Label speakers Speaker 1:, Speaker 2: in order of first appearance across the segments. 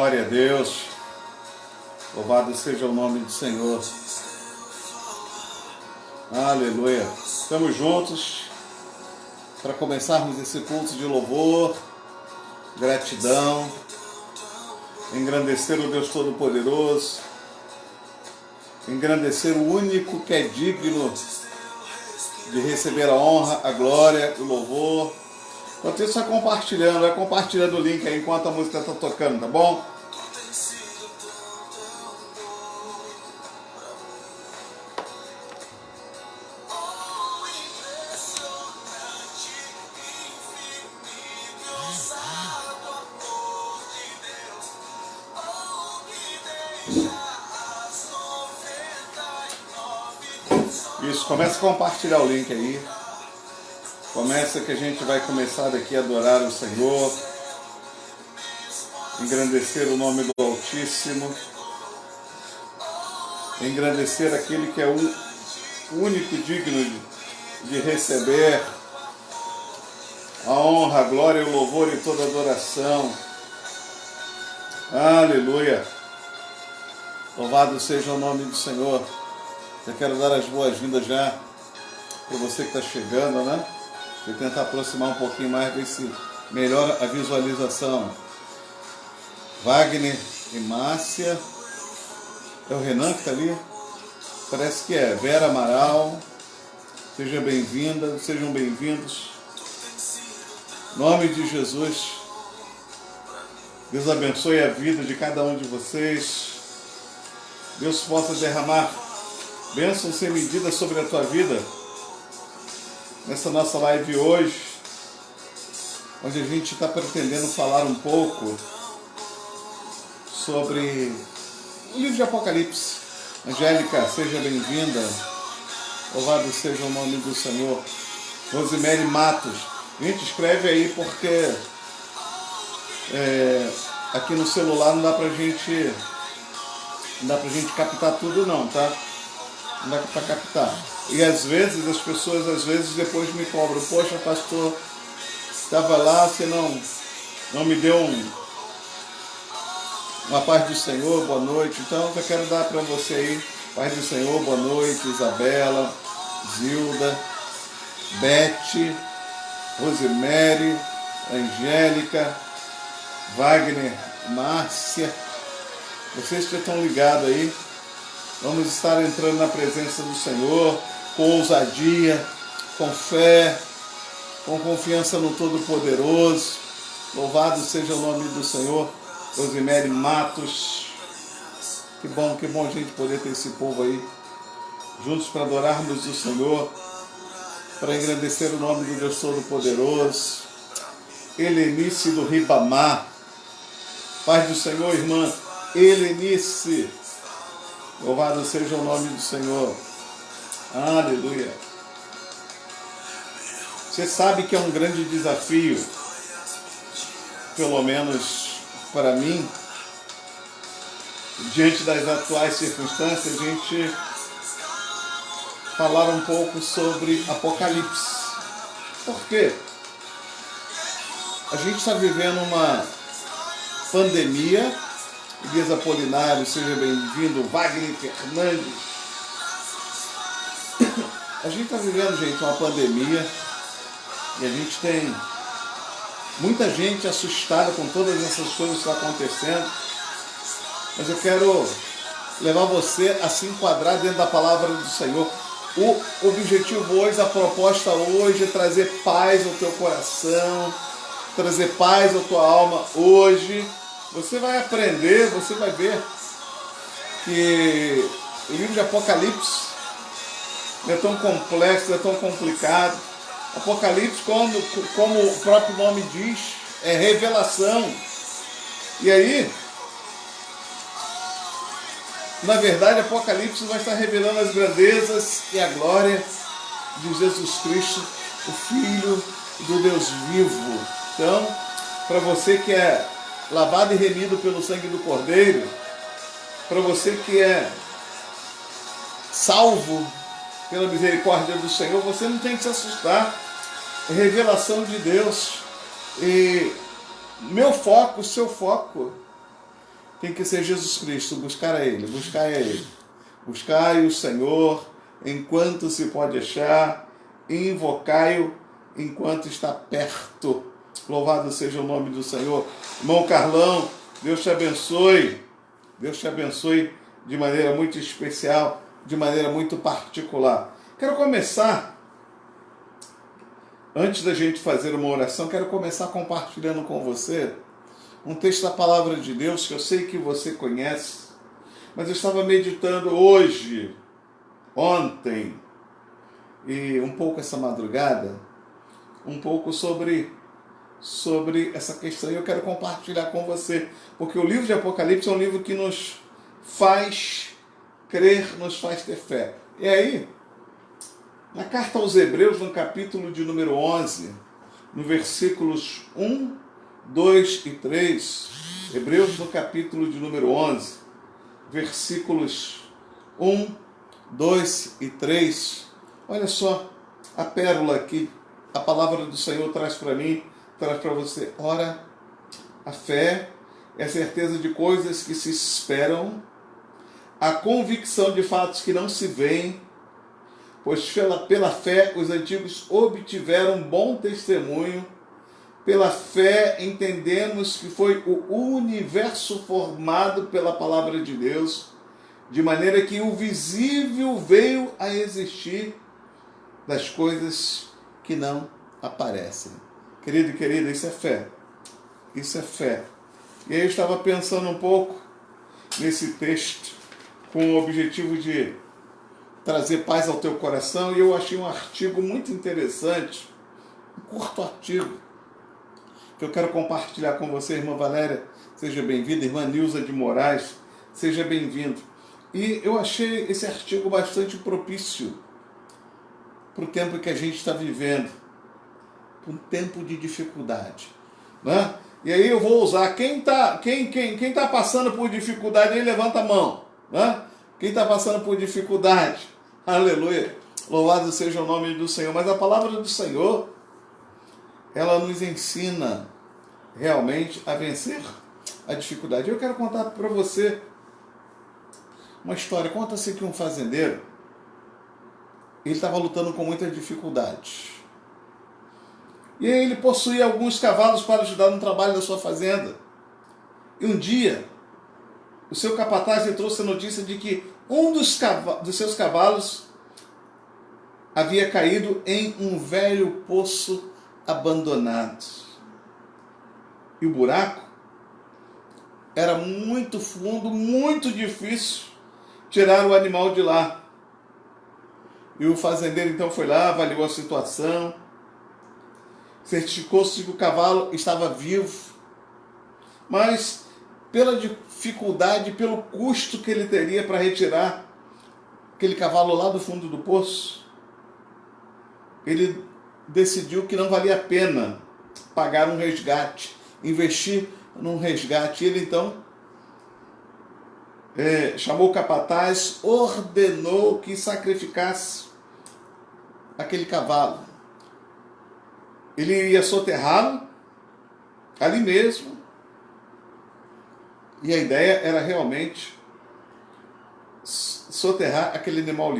Speaker 1: Glória a Deus, louvado seja o nome do Senhor. Aleluia. Estamos juntos para começarmos esse culto de louvor, gratidão, engrandecer o Deus Todo-Poderoso, engrandecer o único que é digno de receber a honra, a glória, o louvor. Enquanto isso, vai compartilhando o link aí enquanto a música está tocando, tá bom? Isso, começa a compartilhar o link aí. Começa que a gente vai começar daqui a adorar o Senhor, engrandecer o nome do Altíssimo, engrandecer aquele que é o único digno de receber a honra, a glória, o louvor e toda a adoração. Aleluia! Louvado seja o nome do Senhor. Eu quero dar as boas-vindas já para você que está chegando, né? Vou tentar aproximar um pouquinho mais, ver se melhora a visualização. Wagner e Márcia. É o Renan que está ali? Parece que é. Vera Amaral. Seja bem-vinda, sejam bem-vindos. Em nome de Jesus. Deus abençoe a vida de cada um de vocês. Deus possa derramar bênção sem medida sobre a tua vida. Nessa nossa live hoje, onde a gente está pretendendo falar um pouco sobre o livro de Apocalipse. Angélica, seja bem-vinda. Louvado seja o nome do Senhor. Rosemary Matos. Gente, escreve aí porque aqui no celular não dá pra gente captar tudo não, tá? Não dá para captar. E às vezes as pessoas depois me cobram: poxa, pastor, estava lá, você não me deu uma paz do Senhor, boa noite. Então eu quero dar para você aí, paz do Senhor, boa noite, Isabela, Zilda, Beth, Rosemary, Angélica, Wagner, Márcia. Vocês que estão ligados aí, vamos estar entrando na presença do Senhor com ousadia, com fé, com confiança no Todo-Poderoso. Louvado seja o nome do Senhor. Rosemary Matos. Que bom a gente poder ter esse povo aí juntos para adorarmos o Senhor, para engrandecer o nome do Deus Todo-Poderoso. Helenice do Ribamar. Paz do Senhor, irmã Helenice. Louvado seja o nome do Senhor. Aleluia. Você sabe que é um grande desafio, pelo menos para mim, diante das atuais circunstâncias, a gente falar um pouco sobre Apocalipse. Por quê? A gente está vivendo uma pandemia. Elias Apolinário, seja bem-vindo. Wagner Fernandes. A gente está vivendo, gente, uma pandemia e a gente tem muita gente assustada com todas essas coisas que estão acontecendo. Mas eu quero levar você a se enquadrar dentro da palavra do Senhor. O objetivo hoje, a proposta hoje é trazer paz ao teu coração, trazer paz à tua alma hoje. Você vai aprender, você vai ver que o livro de Apocalipse não é tão complexo, não é tão complicado. Apocalipse, como o próprio nome diz, é revelação. E aí, na verdade, Apocalipse vai estar revelando as grandezas e a glória de Jesus Cristo, o Filho do Deus vivo. Então, para você que é lavado e remido pelo sangue do Cordeiro, para você que é salvo pela misericórdia do Senhor, você não tem que se assustar. É revelação de Deus. E meu foco, o seu foco, tem que ser Jesus Cristo, buscar a Ele, buscar a Ele. Buscai o Senhor enquanto se pode achar, invocai-o enquanto está perto. Louvado seja o nome do Senhor. Irmão Carlão, Deus te abençoe. Deus te abençoe de maneira muito especial, de maneira muito particular. Quero começar, antes da gente fazer uma oração, quero começar compartilhando com você um texto da Palavra de Deus que eu sei que você conhece, mas eu estava meditando hoje, ontem, e um pouco essa madrugada, um pouco sobre essa questão, e eu quero compartilhar com você, porque o livro de Apocalipse é um livro que nos faz crer, nos faz ter fé. E aí, na carta aos Hebreus, no capítulo de número 11, no versículos 1, 2 e 3, Hebreus no capítulo de número 11, versículos 1, 2 e 3, olha só a pérola que a palavra do Senhor traz para mim, traz para você. Ora, a fé é a certeza de coisas que se esperam, a convicção de fatos que não se veem, pois pela fé os antigos obtiveram bom testemunho. Pela fé entendemos que foi o universo formado pela palavra de Deus, de maneira que o visível veio a existir das coisas que não aparecem. Querido e querida, isso é fé. Isso é fé. E aí eu estava pensando um pouco nesse texto com o objetivo de trazer paz ao teu coração, e eu achei um artigo muito interessante, um curto artigo, que eu quero compartilhar com você, irmã Valéria, seja bem-vinda, irmã Nilza de Moraes, seja bem-vindo. E eu achei esse artigo bastante propício para o tempo que a gente está vivendo, para um tempo de dificuldade, né? E aí eu vou usar, quem tá passando por dificuldade aí, levanta a mão, né? Quem está passando por dificuldade, aleluia, louvado seja o nome do Senhor. Mas a palavra do Senhor, ela nos ensina realmente a vencer a dificuldade. Eu quero contar para você uma história. Conta-se que um fazendeiro, ele estava lutando com muitas dificuldades. E aí ele possuía alguns cavalos para ajudar no trabalho da sua fazenda. E um dia, o seu capataz lhe trouxe a notícia de que um dos seus cavalos havia caído em um velho poço abandonado. E o buraco era muito fundo, muito difícil tirar o animal de lá. E o fazendeiro então foi lá, avaliou a situação, certificou-se de que o cavalo estava vivo, mas pela dificuldade, pelo custo que ele teria para retirar aquele cavalo lá do fundo do poço, ele decidiu que não valia a pena pagar um resgate, investir num resgate. Ele então chamou o capataz, ordenou que sacrificasse aquele cavalo. Ele ia soterrá-lo ali mesmo, e a ideia era realmente soterrar aquele animal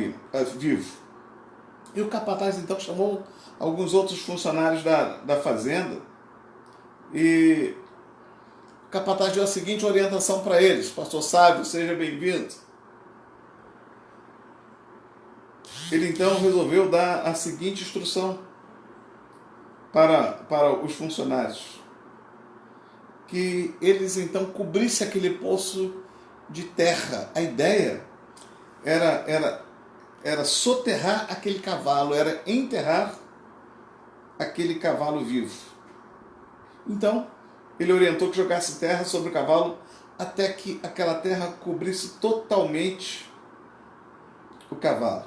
Speaker 1: vivo. E o capataz então chamou alguns outros funcionários da fazenda, e o capataz deu a seguinte orientação para eles: pastor Sábio, seja bem-vindo. Ele então resolveu dar a seguinte instrução para os funcionários: que eles então cobrissem aquele poço de terra. A ideia era soterrar aquele cavalo, era enterrar aquele cavalo vivo. Então, ele orientou que jogasse terra sobre o cavalo até que aquela terra cobrisse totalmente o cavalo.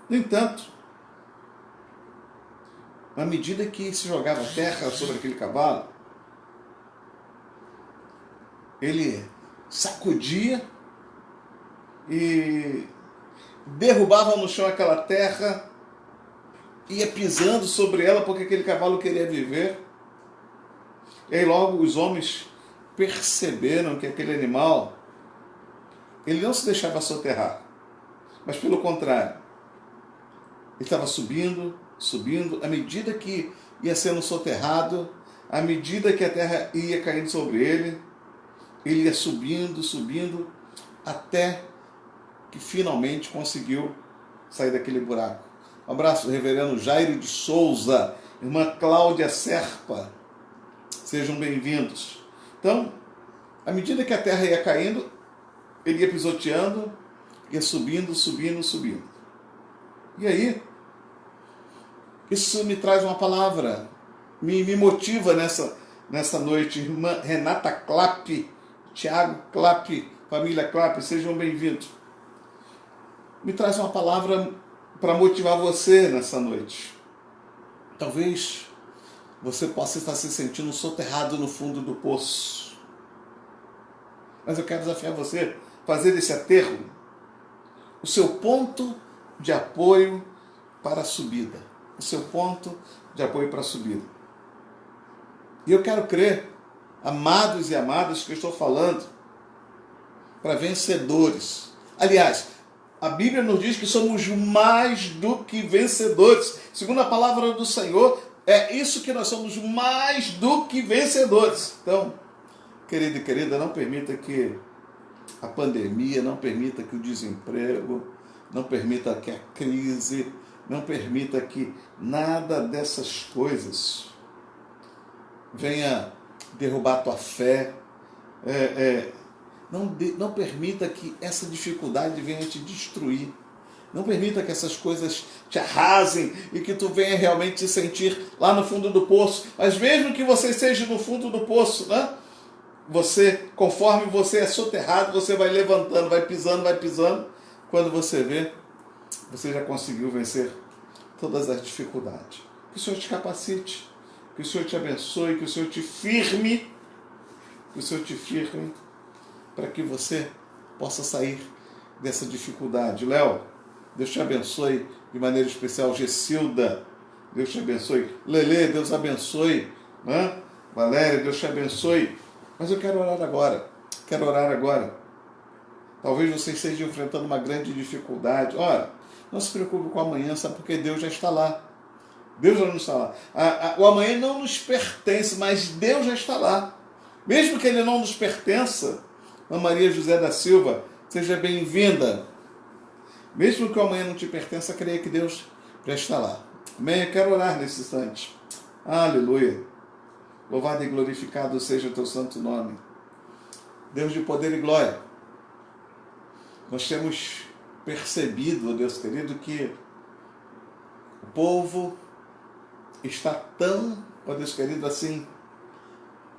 Speaker 1: No entanto, à medida que se jogava terra sobre aquele cavalo, ele sacudia e derrubava no chão aquela terra, ia pisando sobre ela porque aquele cavalo queria viver. E aí logo os homens perceberam que aquele animal, ele não se deixava soterrar, mas pelo contrário, ele estava subindo, subindo, à medida que ia sendo soterrado, à medida que a terra ia caindo sobre ele ia subindo, subindo, até que finalmente conseguiu sair daquele buraco. Um abraço, reverendo Jairo de Souza, irmã Cláudia Serpa, sejam bem-vindos. Então, à medida que a terra ia caindo, ele ia pisoteando, ia subindo, subindo, subindo. E aí, isso me traz uma palavra, me motiva nessa noite. Irmã Renata Clapp, Tiago Clapp, família Clapp, sejam bem-vindos. Me traz uma palavra para motivar você nessa noite. Talvez você possa estar se sentindo soterrado no fundo do poço. Mas eu quero desafiar você a fazer desse aterro o seu ponto de apoio para a subida. O seu ponto de apoio para a subida. E eu quero crer, amados e amadas, que eu estou falando para vencedores. Aliás, a Bíblia nos diz que somos mais do que vencedores. Segundo a palavra do Senhor, é isso que nós somos, mais do que vencedores. Então, querido e querida, não permita que a pandemia, não permita que o desemprego, não permita que a crise, não permita que nada dessas coisas venha derrubar a tua fé. Não permita que essa dificuldade venha te destruir. Não permita que essas coisas te arrasem e que tu venha realmente te sentir lá no fundo do poço. Mas mesmo que você esteja no fundo do poço, né? Você, conforme você é soterrado, você vai levantando, vai pisando. Quando você vê, você já conseguiu vencer todas as dificuldades. Que o Senhor te capacite, que o Senhor te abençoe, que o Senhor te firme, para que você possa sair dessa dificuldade. Léo, Deus te abençoe de maneira especial. Gessilda, Deus te abençoe. Lelê, Deus abençoe. Né? Valéria, Deus te abençoe. Mas eu quero orar agora. Talvez você esteja enfrentando uma grande dificuldade. Ora, não se preocupe com o amanhã, sabe? Porque Deus já está lá. Deus já não está lá. O amanhã não nos pertence, mas Deus já está lá. Mesmo que ele não nos pertença, Ana Maria José da Silva, seja bem-vinda. Mesmo que o amanhã não te pertença, creia que Deus já está lá. Amém? Eu quero orar nesse instante. Aleluia. Louvado e glorificado seja o teu santo nome. Deus de poder e glória. Nós temos percebido, ó Deus querido, que o povo está tão, ó Deus querido, assim,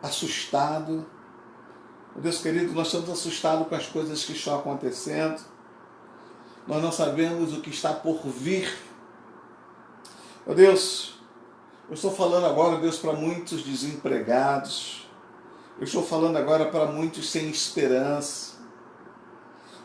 Speaker 1: assustado. Ó Deus querido, nós estamos assustados com as coisas que estão acontecendo. Nós não sabemos o que está por vir. Ó Deus, eu estou falando agora, Deus, para muitos desempregados. Eu estou falando agora para muitos sem esperança.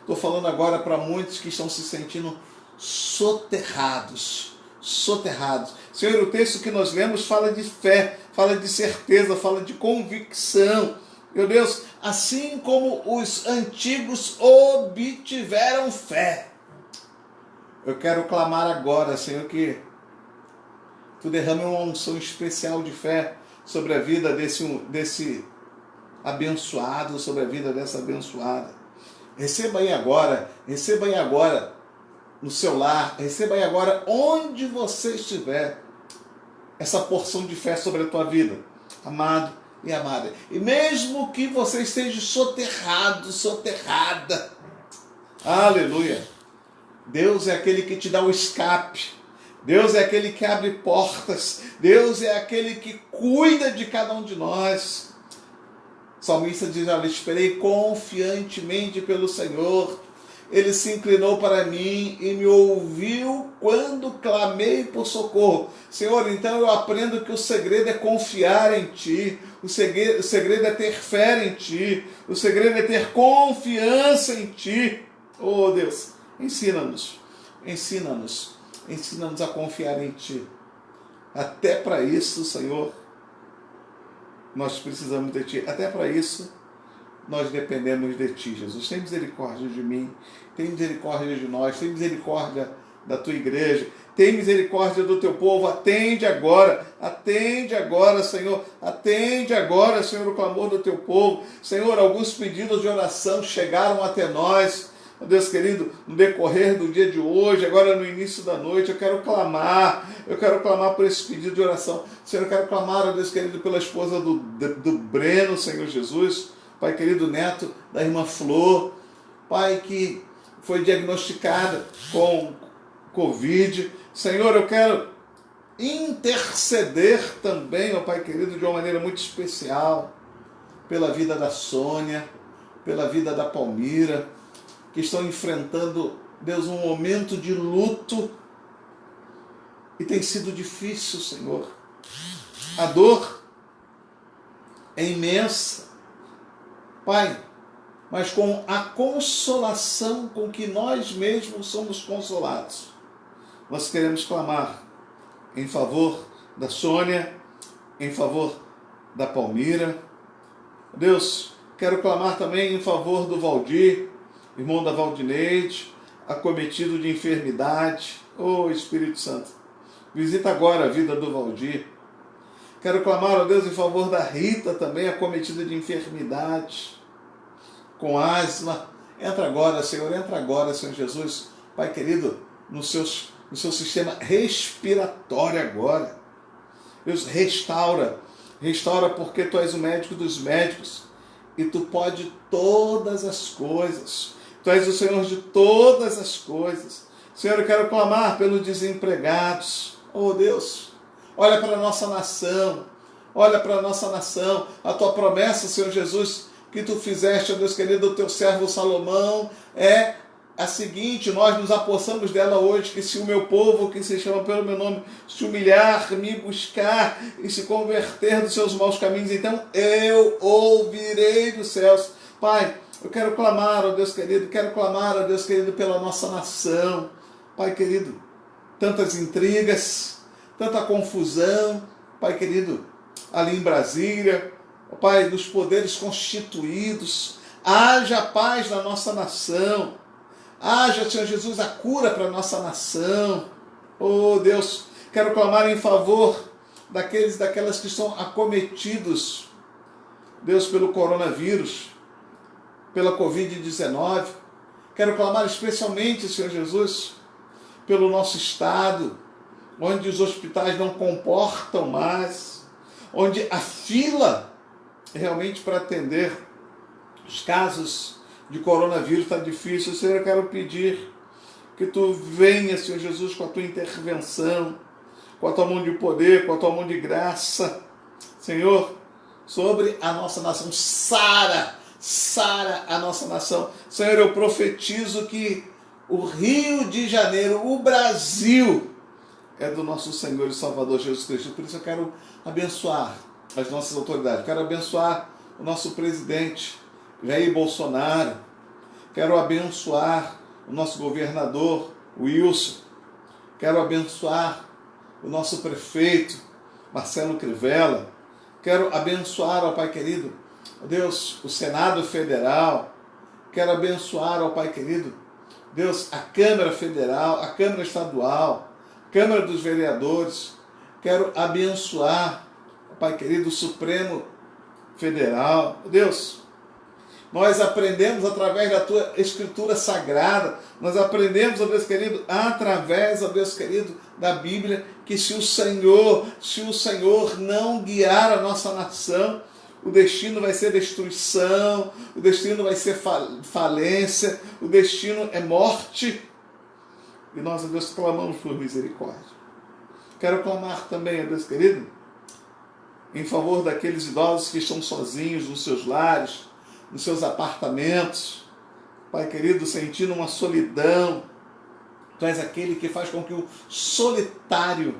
Speaker 1: Estou falando agora para muitos que estão se sentindo soterrados. Senhor, o texto que nós lemos fala de fé, fala de certeza, fala de convicção. Meu Deus, assim como os antigos obtiveram fé. Eu quero clamar agora, Senhor, que Tu derrame uma unção especial de fé sobre a vida desse abençoado, sobre a vida dessa abençoada. Receba aí agora no seu lar, receba aí agora onde você estiver, essa porção de fé sobre a tua vida, amado e amada. E mesmo que você esteja soterrado, soterrada, aleluia, Deus é aquele que te dá o escape. Deus é aquele que abre portas. Deus é aquele que cuida de cada um de nós. O salmista diz: olha, esperei confiantemente pelo Senhor. Ele se inclinou para mim e me ouviu quando clamei por socorro. Senhor, então eu aprendo que o segredo é confiar em Ti. O segredo é ter fé em Ti. O segredo é ter confiança em Ti. Oh Deus, ensina-nos a confiar em Ti. Até para isso, Senhor, nós precisamos de Ti. Até para isso, nós dependemos de Ti, Jesus. Tem misericórdia de mim, tem misericórdia de nós, tem misericórdia da Tua igreja, tem misericórdia do Teu povo. Atende agora, Senhor, atende agora, Senhor, o clamor do Teu povo. Senhor, alguns pedidos de oração chegaram até nós, ó Deus querido, no decorrer do dia de hoje, agora no início da noite. Eu quero clamar por esse pedido de oração. Senhor, eu quero clamar, ó Deus querido, pela esposa do Breno, Senhor Jesus, Pai querido, neto da irmã Flor, Pai, que foi diagnosticada com Covid. Senhor, eu quero interceder também, ó Pai querido, de uma maneira muito especial, pela vida da Sônia, pela vida da Palmira, que estão enfrentando, Deus, um momento de luto, e tem sido difícil, Senhor. A dor é imensa, Pai, mas com a consolação com que nós mesmos somos consolados, nós queremos clamar em favor da Sônia, em favor da Palmira. Deus, quero clamar também em favor do Valdir, irmão da Valdineide, acometido de enfermidade. Oh, Espírito Santo, visita agora a vida do Valdir. Quero clamar, ó Deus, em favor da Rita também, acometida de enfermidade, com asma. Entra agora, Senhor Jesus, Pai querido, no seu sistema respiratório agora. Deus, restaura porque Tu és o médico dos médicos e Tu pode todas as coisas. Tu és o Senhor de todas as coisas. Senhor, eu quero clamar pelos desempregados. Oh Deus, olha para a nossa nação, a Tua promessa, Senhor Jesus, que Tu fizeste, ó Deus querido, o Teu servo Salomão, é a seguinte: nós nos apossamos dela hoje, que se o meu povo, que se chama pelo meu nome, se humilhar, me buscar e se converter dos seus maus caminhos, então eu ouvirei dos céus. Pai, eu quero clamar, ó Deus querido, pela nossa nação. Pai querido, tantas intrigas, tanta confusão, Pai querido, ali em Brasília, ó Pai, dos poderes constituídos. Haja paz na nossa nação, haja, Senhor Jesus, a cura para a nossa nação. Oh Deus, quero clamar em favor daquelas que estão acometidos, Deus, pelo coronavírus, pela Covid-19. Quero clamar especialmente, Senhor Jesus, pelo nosso estado, onde os hospitais não comportam mais, onde a fila realmente para atender os casos de coronavírus está difícil. Senhor, eu quero pedir que Tu venha, Senhor Jesus, com a Tua intervenção, com a Tua mão de poder, com a Tua mão de graça, Senhor, sobre a nossa nação. Sara a nossa nação. Senhor, eu profetizo que o Rio de Janeiro, o Brasil, é do nosso Senhor e Salvador Jesus Cristo. Por isso eu quero abençoar as nossas autoridades, quero abençoar o nosso presidente Jair Bolsonaro, quero abençoar o nosso governador Wilson, quero abençoar o nosso prefeito Marcelo Crivella, quero abençoar, ó Pai querido, Deus, o Senado Federal, quero abençoar, ó Pai querido, Deus, a Câmara Federal, a Câmara Estadual, Câmara dos Vereadores, quero abençoar, ó Pai querido, o Supremo Federal. Deus, nós aprendemos através da Tua Escritura Sagrada, nós aprendemos, ó Deus querido, através, ó Deus querido, da Bíblia, que se o Senhor não guiar a nossa nação, o destino vai ser destruição, o destino vai ser falência, o destino é morte. E nós, ó Deus, clamamos por misericórdia. Quero clamar também, ó Deus querido, em favor daqueles idosos que estão sozinhos nos seus lares, nos seus apartamentos, Pai querido, sentindo uma solidão. Tu és aquele que faz com que o solitário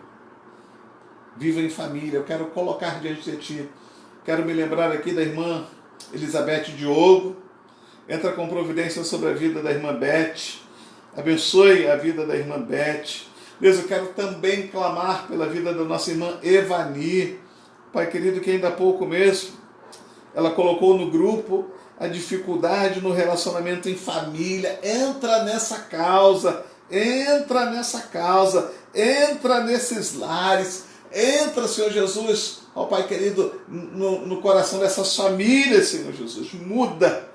Speaker 1: viva em família. Eu quero colocar diante de Ti. Quero me lembrar aqui da irmã Elizabeth Diogo. Entra com providência sobre a vida da irmã Beth. Abençoe a vida da irmã Beth. Deus, eu quero também clamar pela vida da nossa irmã Evani. Pai querido, que ainda há pouco mesmo ela colocou no grupo a dificuldade no relacionamento em família. Entra nessa causa, entra nesses lares, entra, Senhor Jesus, ó Pai querido, no coração dessas famílias, Senhor Jesus. Muda,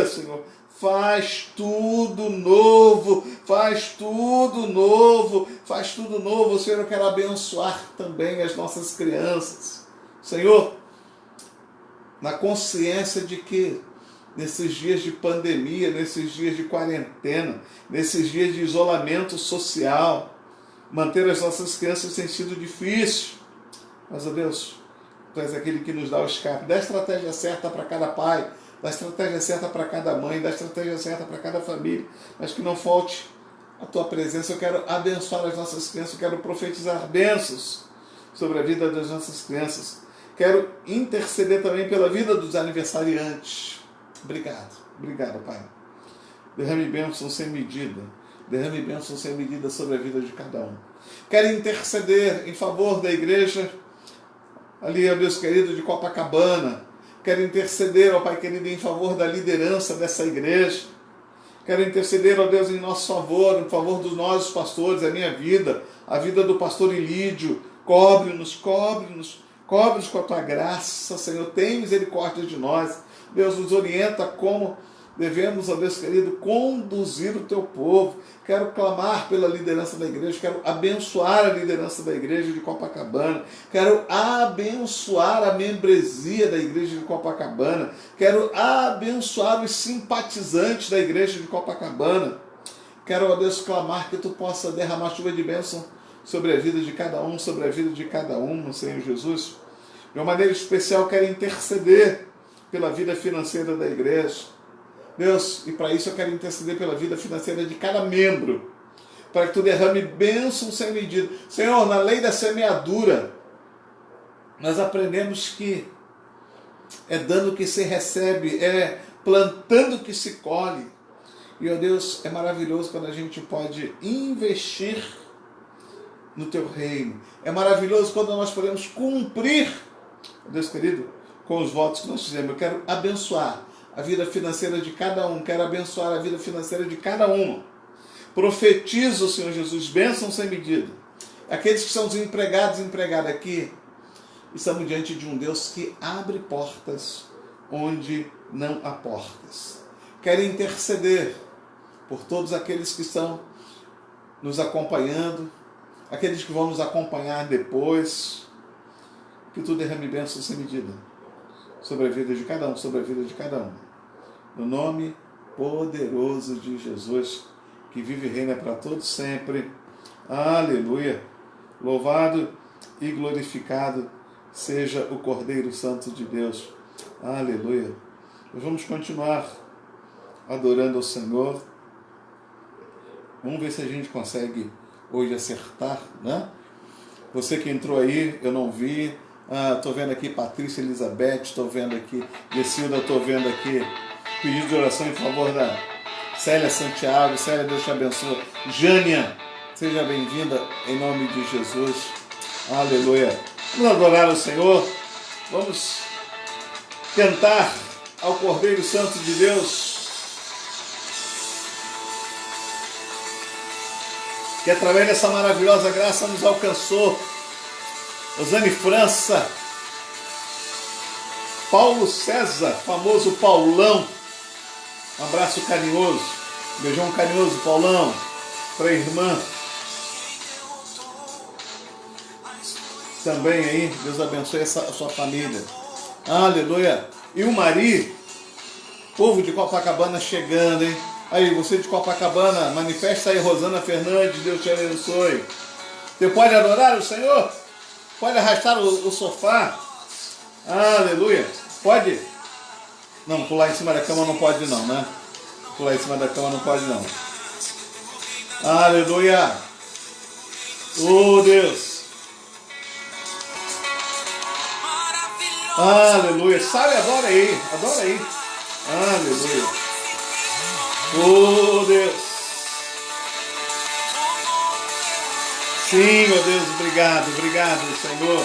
Speaker 1: Senhor. Faz tudo novo, Senhor. Eu quero abençoar também as nossas crianças, Senhor, na consciência de que nesses dias de pandemia, nesses dias de quarentena, nesses dias de isolamento social, manter as nossas crianças tem sido difícil. Mas, ó Deus, Tu és aquele que nos dá o escape. Dá a estratégia certa para cada pai, dá a estratégia certa para cada mãe, dá a estratégia certa para cada família, mas que não falte a Tua presença. Eu quero abençoar as nossas crianças, eu quero profetizar bênçãos sobre a vida das nossas crianças. Quero interceder também pela vida dos aniversariantes. Obrigado, Pai. Derrame bênçãos sem medida. Derrame bênçãos sem medida sobre a vida de cada um. Quero interceder em favor da igreja, ali, ó Deus querido, de Copacabana. Quero interceder, ó Pai querido, em favor da liderança dessa igreja. Quero interceder, ó Deus, em nosso favor, em favor dos nossos pastores, a minha vida, a vida do pastor Ilídio. Cobre-nos com a Tua graça, Senhor. Tem misericórdia de nós. Deus, nos orienta como devemos, ó Deus querido, conduzir o Teu povo. Quero clamar pela liderança da igreja, quero abençoar a liderança da igreja de Copacabana, quero abençoar a membresia da igreja de Copacabana, quero abençoar os simpatizantes da igreja de Copacabana. Quero, ó Deus, clamar que Tu possa derramar chuva de bênção sobre a vida de cada um, sobre a vida de cada uma, Senhor Jesus. De uma maneira especial, quero interceder pela vida financeira da igreja. Deus, e para isso eu quero interceder pela vida financeira de cada membro, para que Tu derrame bênção sem medida. Senhor, na lei da semeadura, nós aprendemos que é dando que se recebe, é plantando que se colhe. E, ó Deus, é maravilhoso quando a gente pode investir no Teu reino. É maravilhoso quando nós podemos cumprir, Deus querido, com os votos que nós fizemos. Eu quero abençoar a vida financeira de cada um, quero abençoar a vida financeira de cada uma. Profetizo, Senhor Jesus, bênção sem medida. Aqueles que são desempregados e empregadas aqui, estamos diante de um Deus que abre portas onde não há portas. Quero interceder por todos aqueles que estão nos acompanhando, aqueles que vão nos acompanhar depois, que Tu derrame bênção sem medida sobre a vida de cada um, sobre a vida de cada um. No nome poderoso de Jesus, que vive e reina para todos sempre. Aleluia. Louvado e glorificado seja o Cordeiro Santo de Deus. Aleluia. Nós vamos continuar adorando ao Senhor. Vamos ver se a gente consegue hoje acertar, né? Você que entrou aí, eu não vi. Estou vendo aqui Patrícia Elizabeth, estou vendo aqui Gessilda, estou vendo aqui pedido de oração em favor da Célia Santiago. Célia, Deus te abençoe. Jânia, seja bem-vinda em nome de Jesus. Aleluia. Vamos adorar o Senhor. Vamos cantar ao Cordeiro Santo de Deus, que através dessa maravilhosa graça nos alcançou. Rosane França, Paulo César, famoso Paulão, um abraço carinhoso, beijão carinhoso, Paulão, para a irmã também aí, Deus abençoe a sua família. Aleluia. E o Mari, povo de Copacabana chegando, hein? Aí, você de Copacabana, manifesta aí, Rosana Fernandes, Deus te abençoe. Você pode adorar o Senhor? Pode arrastar o sofá? Aleluia. Pode? Não, pular em cima da cama não pode não, né? Pular em cima da cama não pode não. Aleluia. Oh, Deus. Aleluia. Sabe, adora aí. Adora aí. Aleluia. Oh, Deus. Sim, meu Deus, obrigado, Senhor.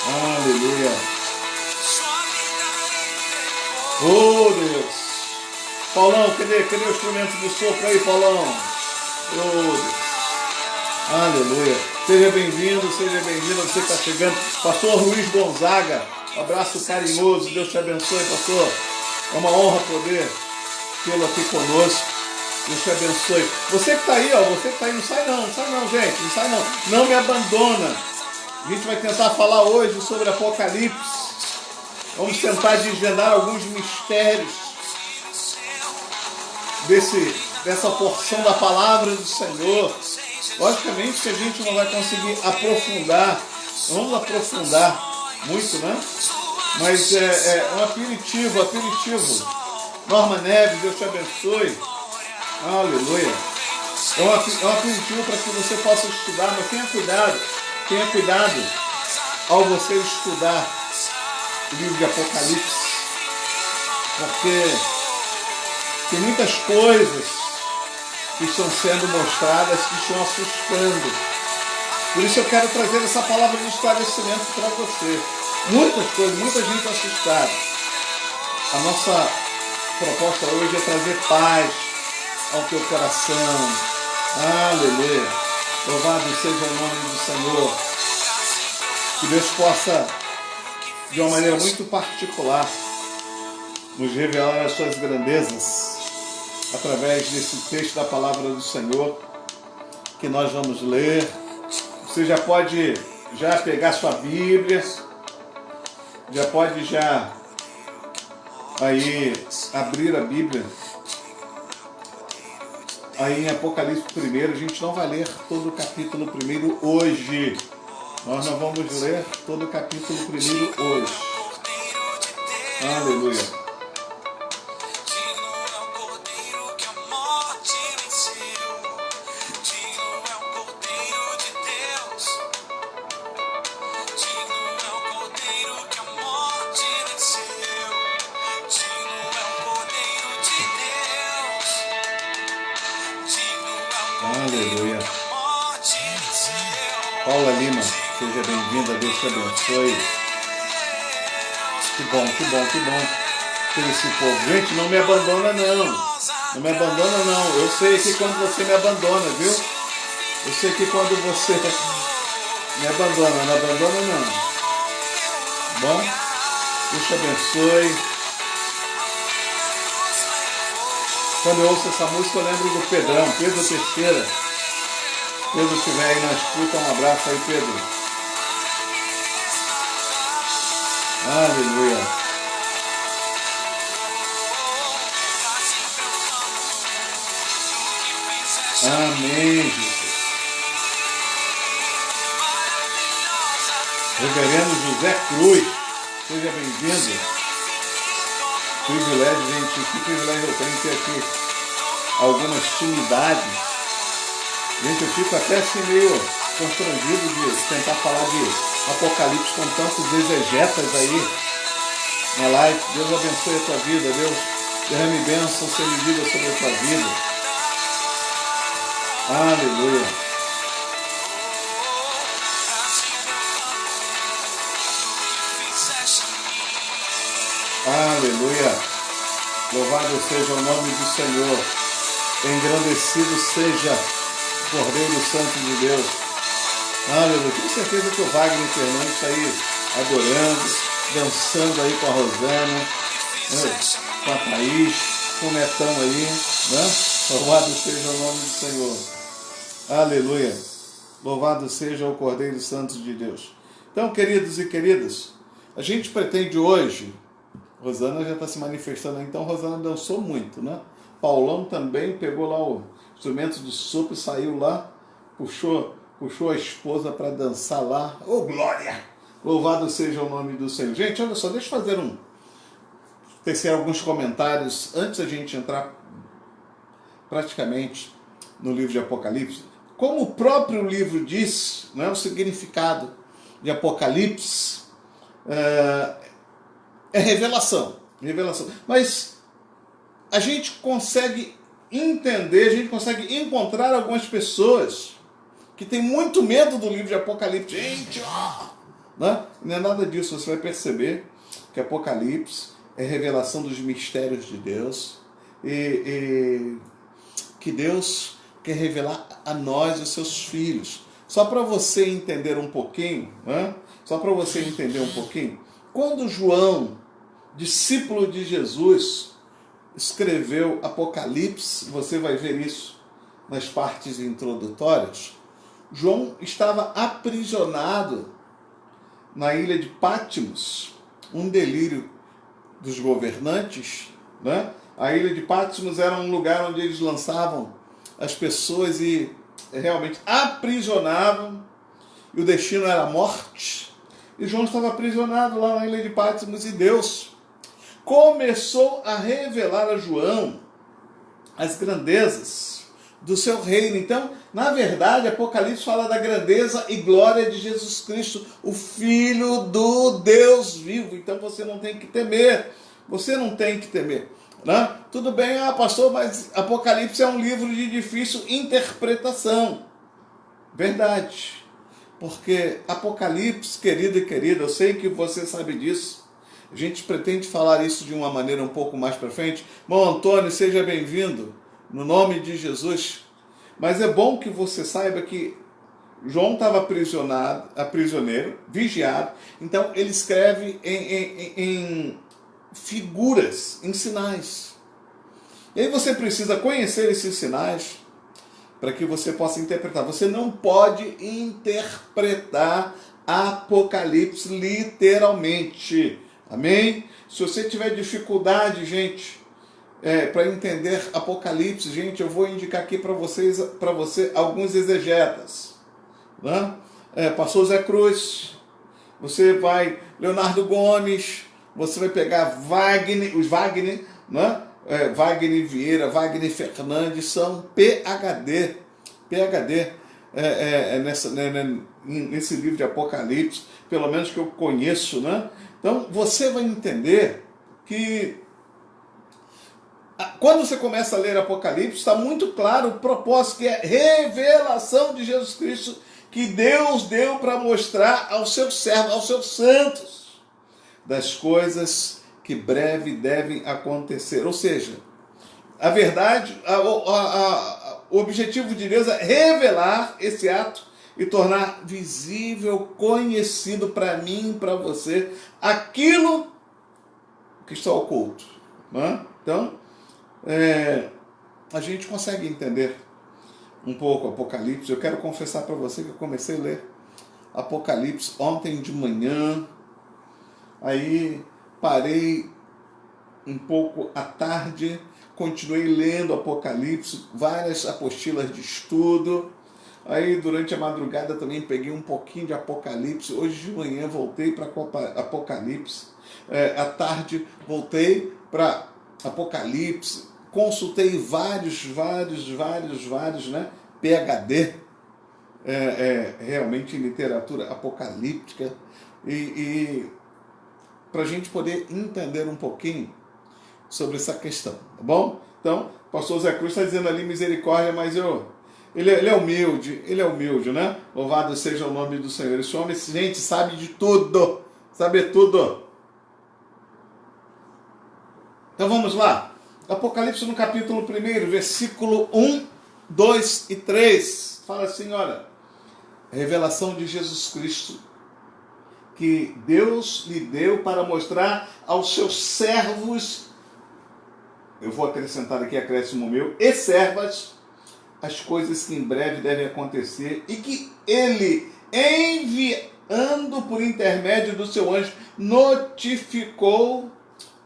Speaker 1: Aleluia. Oh, Deus. Paulão, cadê o instrumento do sopro aí, Paulão? Oh, Deus. Aleluia. Seja bem-vindo, você que está chegando. Pastor Luiz Gonzaga, um abraço carinhoso, Deus te abençoe, pastor. É uma honra poder tê-lo aqui conosco. Deus te abençoe. Você que está aí, ó, você que está aí, não sai não, gente, não sai não. Não me abandona. A gente vai tentar falar hoje sobre Apocalipse. Vamos tentar desvendar alguns mistérios dessa porção da palavra do Senhor. Logicamente que a gente não vai conseguir aprofundar, vamos aprofundar muito, né? Mas é um aperitivo. Norma Neves, Deus te abençoe. Aleluia. É um aperitivo para que você possa estudar, mas tenha cuidado ao você estudar o livro de Apocalipse, porque tem muitas coisas que estão sendo mostradas que estão assustando. Por isso eu quero trazer essa palavra de esclarecimento para você. Muitas coisas, muita gente assustada. A nossa proposta hoje é trazer paz ao teu coração. Aleluia. Louvado seja o nome do Senhor. Que Deus possa, de uma maneira muito particular, nos revelar as suas grandezas através desse texto da palavra do Senhor que nós vamos ler. Você já pode pegar sua Bíblia, já pode aí abrir a Bíblia. Aí em Apocalipse 1, a gente não vai ler todo o capítulo 1 hoje. Nós não vamos ler todo o capítulo 1 hoje. Aleluia. Aleluia. Paula Lima, seja bem-vinda, Deus te abençoe. Que bom ter esse povo. Gente, não me abandona não. Não me abandona não. Eu sei que quando você me abandona, viu? Eu sei que quando você me abandona, não abandona não. Bom? Deus te abençoe. Quando eu ouço essa música, eu lembro do Pedrão, Pedro Teixeira. Pedro estiver aí na escuta, um abraço aí, Pedro. Aleluia. Amém, Jesus. Reverendo José Cruz, seja bem-vindo. Privilégio, gente, que privilégio eu tenho ter aqui algumas intimidades. Gente, eu fico até assim meio constrangido de tentar falar de Apocalipse com tantos exegetas aí na live. Deus abençoe a tua vida, Deus derrame bênção, seja vida sobre a tua vida. Aleluia. Aleluia. Louvado seja o nome do Senhor. Engrandecido seja o Cordeiro Santo de Deus. Aleluia. Tenho certeza que o Wagner Fernandes está aí adorando, dançando aí com a Rosana, né? Com a Thaís, com o Netão aí, né? Louvado seja o nome do Senhor. Aleluia. Louvado seja o Cordeiro Santo de Deus. Então, queridos e queridas, a gente pretende hoje... Rosana já está se manifestando, então Rosana dançou muito, né? Paulão também pegou lá o instrumento do sopro, saiu lá, puxou a esposa para dançar lá. Ô, glória! Louvado seja o nome do Senhor. Gente, olha só, deixa eu fazer tecer alguns comentários antes da gente entrar praticamente no livro de Apocalipse. Como o próprio livro diz, não é, o significado de Apocalipse é revelação. Mas a gente consegue entender, a gente consegue encontrar algumas pessoas que têm muito medo do livro de Apocalipse. Gente, né? Não é nada disso. Você vai perceber que Apocalipse é revelação dos mistérios de Deus, e que Deus quer revelar a nós, os seus filhos. Só para você entender um pouquinho, né? Só para você entender um pouquinho, quando João, discípulo de Jesus, escreveu Apocalipse, você vai ver isso nas partes introdutórias, João estava aprisionado na ilha de Patmos, um delírio dos governantes, né? A ilha de Patmos era um lugar onde eles lançavam as pessoas e realmente aprisionavam, e o destino era a morte. E João estava aprisionado lá na ilha de Patmos, e Deus começou a revelar a João as grandezas do seu reino. Então, na verdade, Apocalipse fala da grandeza e glória de Jesus Cristo, o Filho do Deus vivo. Então você não tem que temer, você não tem que temer, né? Tudo bem, pastor, mas Apocalipse é um livro de difícil interpretação. Verdade, porque Apocalipse, querido e querida, eu sei que você sabe disso. A gente pretende falar isso de uma maneira um pouco mais para frente. Irmão Antônio, seja bem-vindo, no nome de Jesus. Mas é bom que você saiba que João estava prisioneiro, vigiado. Então ele escreve em figuras, em sinais. E aí você precisa conhecer esses sinais para que você possa interpretar. Você não pode interpretar Apocalipse literalmente. Amém? Se você tiver dificuldade, gente, para entender Apocalipse, gente, eu vou indicar aqui para você alguns exegetas, né? Pastor Zé Cruz, você vai, Leonardo Gomes, você vai pegar os Wagner, né? Wagner Vieira, Wagner Fernandes, são PhD nesse livro de Apocalipse, pelo menos que eu conheço, né? Então você vai entender que quando você começa a ler Apocalipse, está muito claro o propósito, que é revelação de Jesus Cristo, que Deus deu para mostrar aos seus servos, aos seus santos, das coisas que breve devem acontecer. Ou seja, a verdade, o objetivo de Deus é revelar esse ato e tornar visível, conhecido para mim e para você, aquilo que está oculto, né? Então, a gente consegue entender um pouco Apocalipse. Eu quero confessar para você que eu comecei a ler Apocalipse ontem de manhã, aí parei um pouco à tarde, continuei lendo Apocalipse, várias apostilas de estudo. Aí durante a madrugada também peguei um pouquinho de Apocalipse. Hoje de manhã voltei para Apocalipse. À tarde voltei para Apocalipse. Consultei vários, né? PhD, realmente em literatura apocalíptica. E para a gente poder entender um pouquinho sobre essa questão, tá bom? Então, o pastor Zé Cruz está dizendo ali misericórdia, mas ele é humilde, né? Louvado seja o nome do Senhor. Esse homem, gente, sabe de tudo, sabe tudo. Então vamos lá. Apocalipse no capítulo 1, versículo 1, 2 e 3. Fala assim, olha, a revelação de Jesus Cristo, que Deus lhe deu para mostrar aos seus servos, eu vou acrescentar aqui, acréscimo meu, e servas, as coisas que em breve devem acontecer, e que ele, enviando por intermédio do seu anjo, notificou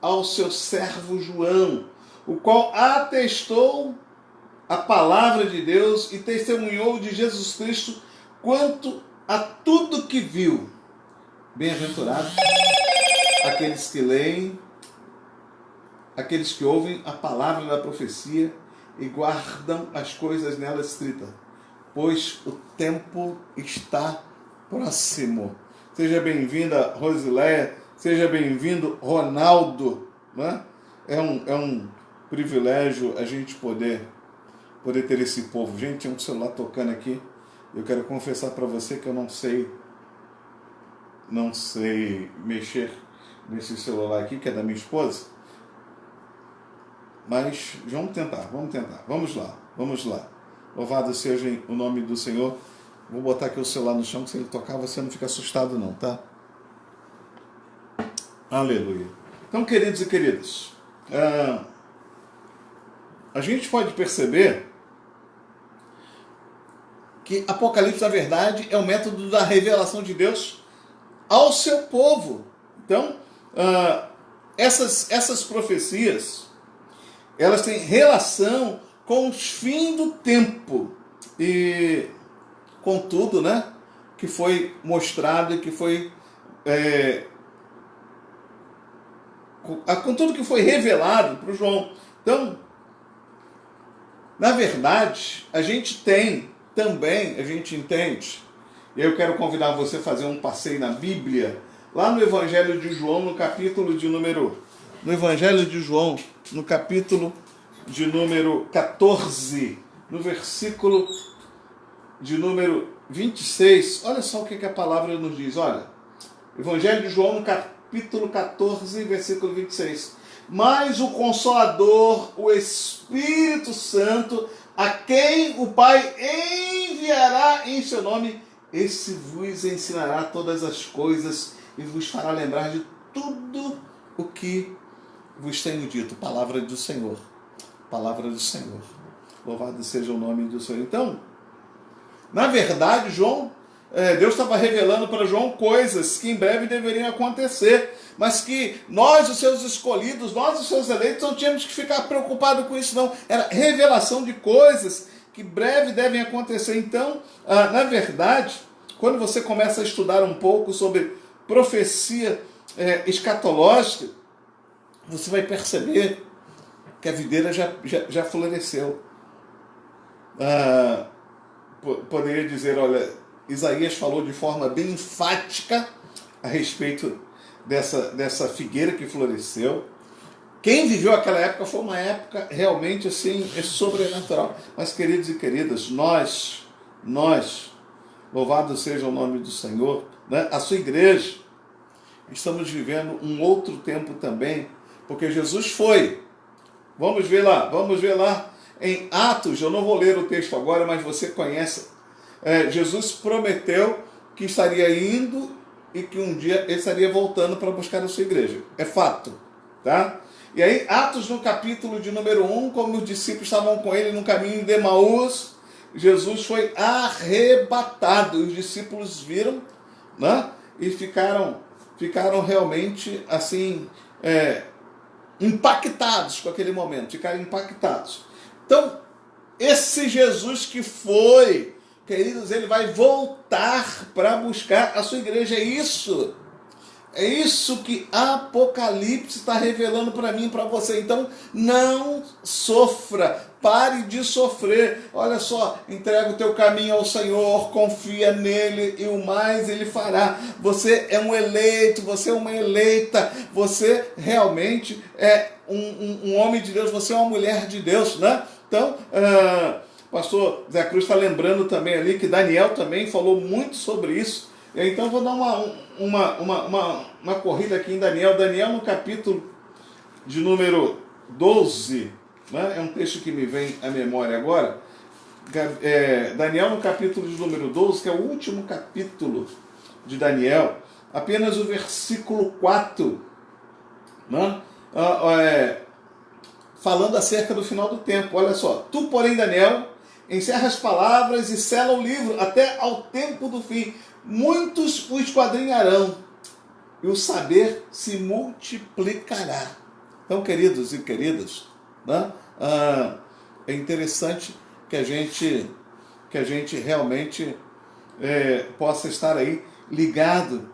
Speaker 1: ao seu servo João, o qual atestou a palavra de Deus e testemunhou de Jesus Cristo quanto a tudo que viu. Bem-aventurados aqueles que leem, aqueles que ouvem a palavra da profecia e guardam as coisas nela escritas, pois o tempo está próximo. Seja bem-vinda, Rosileia, seja bem-vindo, Ronaldo, né? É um privilégio a gente poder ter esse povo. Gente, tem um celular tocando aqui. Eu quero confessar para você que eu não sei mexer nesse celular aqui, que é da minha esposa. Mas vamos tentar. Vamos lá. Louvado seja o nome do Senhor. Vou botar aqui o celular no chão, que se ele tocar, você não fica assustado não, tá? Aleluia. Então, queridos e queridas, a gente pode perceber que Apocalipse, na verdade, é o método da revelação de Deus ao seu povo. Então, essas profecias, elas têm relação com os fins do tempo. E, contudo, né, que foi mostrado e que foi... com tudo que foi revelado para o João. Então, na verdade, a gente entende, e eu quero convidar você a fazer um passeio na Bíblia, lá no Evangelho de João, no capítulo de número 14, no versículo de número 26, olha só o que a palavra nos diz, olha, Evangelho de João, no capítulo 14, versículo 26, mas o Consolador, o Espírito Santo, a quem o Pai enviará em seu nome, esse vos ensinará todas as coisas e vos fará lembrar de tudo o que vos tenho dito. Palavra do Senhor. Palavra do Senhor. Louvado seja o nome do Senhor. Então, na verdade, Deus estava revelando para João coisas que em breve deveriam acontecer, mas que nós, os seus escolhidos, nós, os seus eleitos, não tínhamos que ficar preocupados com isso, não. Era revelação de coisas que breve devem acontecer. Então, na verdade, quando você começa a estudar um pouco sobre profecia escatológica, você vai perceber que a videira já floresceu. Poderia dizer, olha, Isaías falou de forma bem enfática a respeito dessa figueira que floresceu. Quem viveu aquela época foi uma época realmente assim, sobrenatural. Mas, queridos e queridas, nós, louvado seja o nome do Senhor, né? A sua igreja, estamos vivendo um outro tempo também, porque Jesus foi. Vamos ver lá em Atos, eu não vou ler o texto agora, mas você conhece. Jesus prometeu que estaria indo e que um dia ele estaria voltando para buscar a sua igreja. É fato, tá? E aí, Atos no capítulo de número 1, como os discípulos estavam com ele no caminho de Emaús, Jesus foi arrebatado. Os discípulos viram, né? E ficaram realmente assim, impactados com aquele momento, ficaram impactados. Então, esse Jesus que foi, queridos, ele vai voltar para buscar a sua igreja. É isso que Apocalipse está revelando para mim e para você. Então, não sofra, pare de sofrer. Olha só, entrega o teu caminho ao Senhor, confia nele e o mais ele fará. Você é um eleito, você é uma eleita, você realmente é um homem de Deus, você é uma mulher de Deus, né? Então, pastor Zé Cruz está lembrando também ali que Daniel também falou muito sobre isso. Então eu vou dar uma corrida aqui em Daniel. Daniel no capítulo de número 12, né? É um texto que me vem à memória agora. Daniel no capítulo de número 12, que é o último capítulo de Daniel, apenas o versículo 4, né? Falando acerca do final do tempo. Olha só, tu, porém, Daniel, encerra as palavras e sela o livro até ao tempo do fim. Muitos o esquadrinharão e o saber se multiplicará. Então, queridos e queridas, né? É interessante que a gente realmente possa estar aí ligado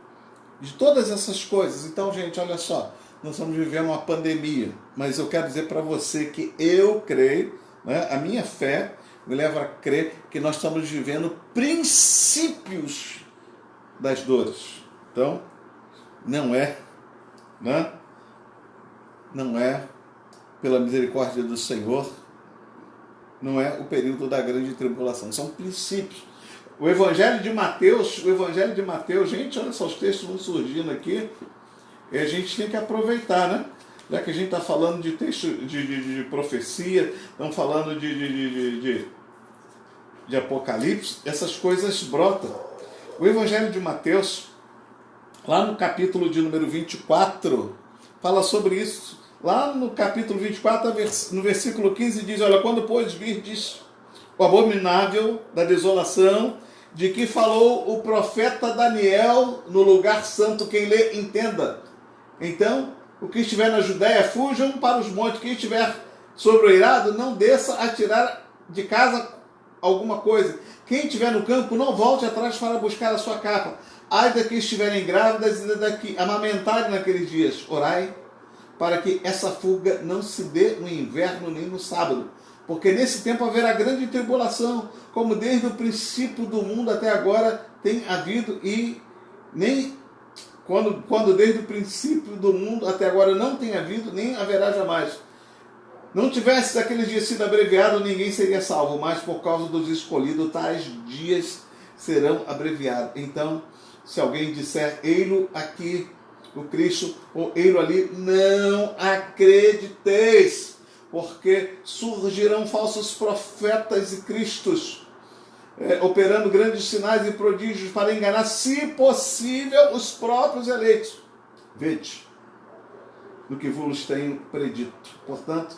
Speaker 1: de todas essas coisas. Então, gente, olha só, nós estamos vivendo uma pandemia, mas eu quero dizer para você que eu creio, né? A minha fé me leva a crer que nós estamos vivendo princípios das dores. Então, não é pela misericórdia do Senhor, não é o período da grande tribulação, são princípios. O Evangelho de Mateus, gente, olha só, os textos vão surgindo aqui. E a gente tem que aproveitar, né? Já que a gente está falando de texto de profecia, estamos falando de Apocalipse, essas coisas brotam. O Evangelho de Mateus, lá no capítulo de número 24, fala sobre isso. Lá no capítulo 24, no versículo 15, diz: olha, quando, pois, virdes o abominável da desolação, de que falou o profeta Daniel no lugar santo, quem lê, entenda. Então, o que estiver na Judéia, fujam para os montes. Quem estiver sobre o eirado, não desça a tirar de casa alguma coisa. Quem estiver no campo, não volte atrás para buscar a sua capa. Ai da que estiverem grávidas e da que amamentarem naqueles dias. Orai, para que essa fuga não se dê no inverno nem no sábado. Porque nesse tempo haverá grande tribulação, como desde o princípio do mundo até agora tem havido, e nem quando desde o princípio do mundo até agora não tem havido, nem haverá jamais. Não tivesse aqueles dias sido abreviado, ninguém seria salvo, mas por causa dos escolhidos, tais dias serão abreviados. Então, se alguém disser, ei-lo aqui, o Cristo, ou ei-lo ali, não acrediteis, porque surgirão falsos profetas e cristos, operando grandes sinais e prodígios para enganar, se possível, os próprios eleitos. Vede no que vos tenho predito. Portanto,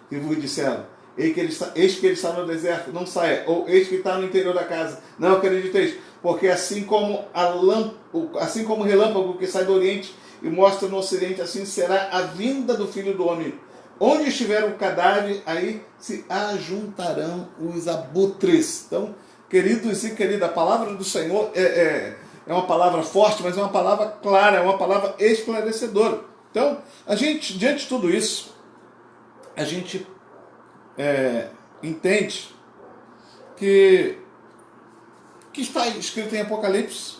Speaker 1: que vos disseram, eis que ele está no deserto, não saia, ou eis que está no interior da casa, não acrediteis, porque assim como o relâmpago que sai do oriente e mostra no ocidente, assim será a vinda do Filho do Homem. Onde estiver o cadáver, aí se ajuntarão os abutres. Então, queridos e queridas, a palavra do Senhor é uma palavra forte, mas é uma palavra clara, é uma palavra esclarecedora. Então, a gente, diante de tudo isso, a gente entende que está escrito em Apocalipse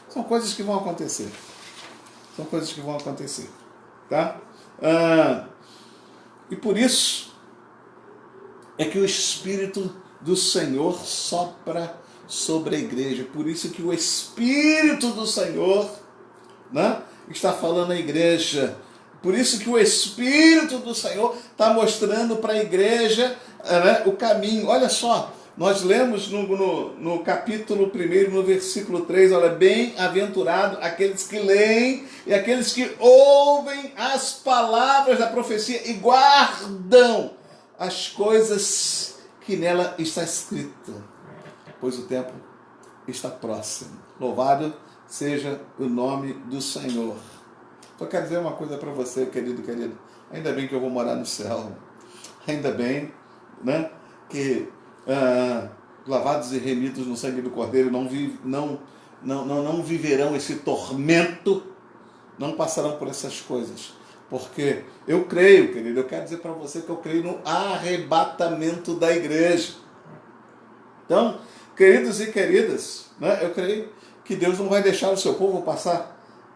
Speaker 1: são coisas que vão acontecer. São coisas que vão acontecer. Tá? E por isso é que o Espírito do Senhor sopra sobre a igreja. Por isso que o Espírito do Senhor, né, está falando à igreja. Por isso que o Espírito do Senhor está mostrando para a igreja, né, o caminho. Olha só, nós lemos no capítulo 1, no versículo 3, olha, bem-aventurado aqueles que leem e aqueles que ouvem as palavras da profecia e guardam as coisas que nela está escrita, pois o tempo está próximo. Louvado seja o nome do Senhor. Só quero dizer uma coisa para você, querido, querido. Ainda bem que eu vou morar no céu. Ainda bem, né, que lavados e remidos no sangue do Cordeiro não viverão esse tormento, não passarão por essas coisas. Porque eu creio, querido, eu quero dizer para você que eu creio no arrebatamento da igreja. Então, queridos e queridas, né, eu creio que Deus não vai deixar o seu povo passar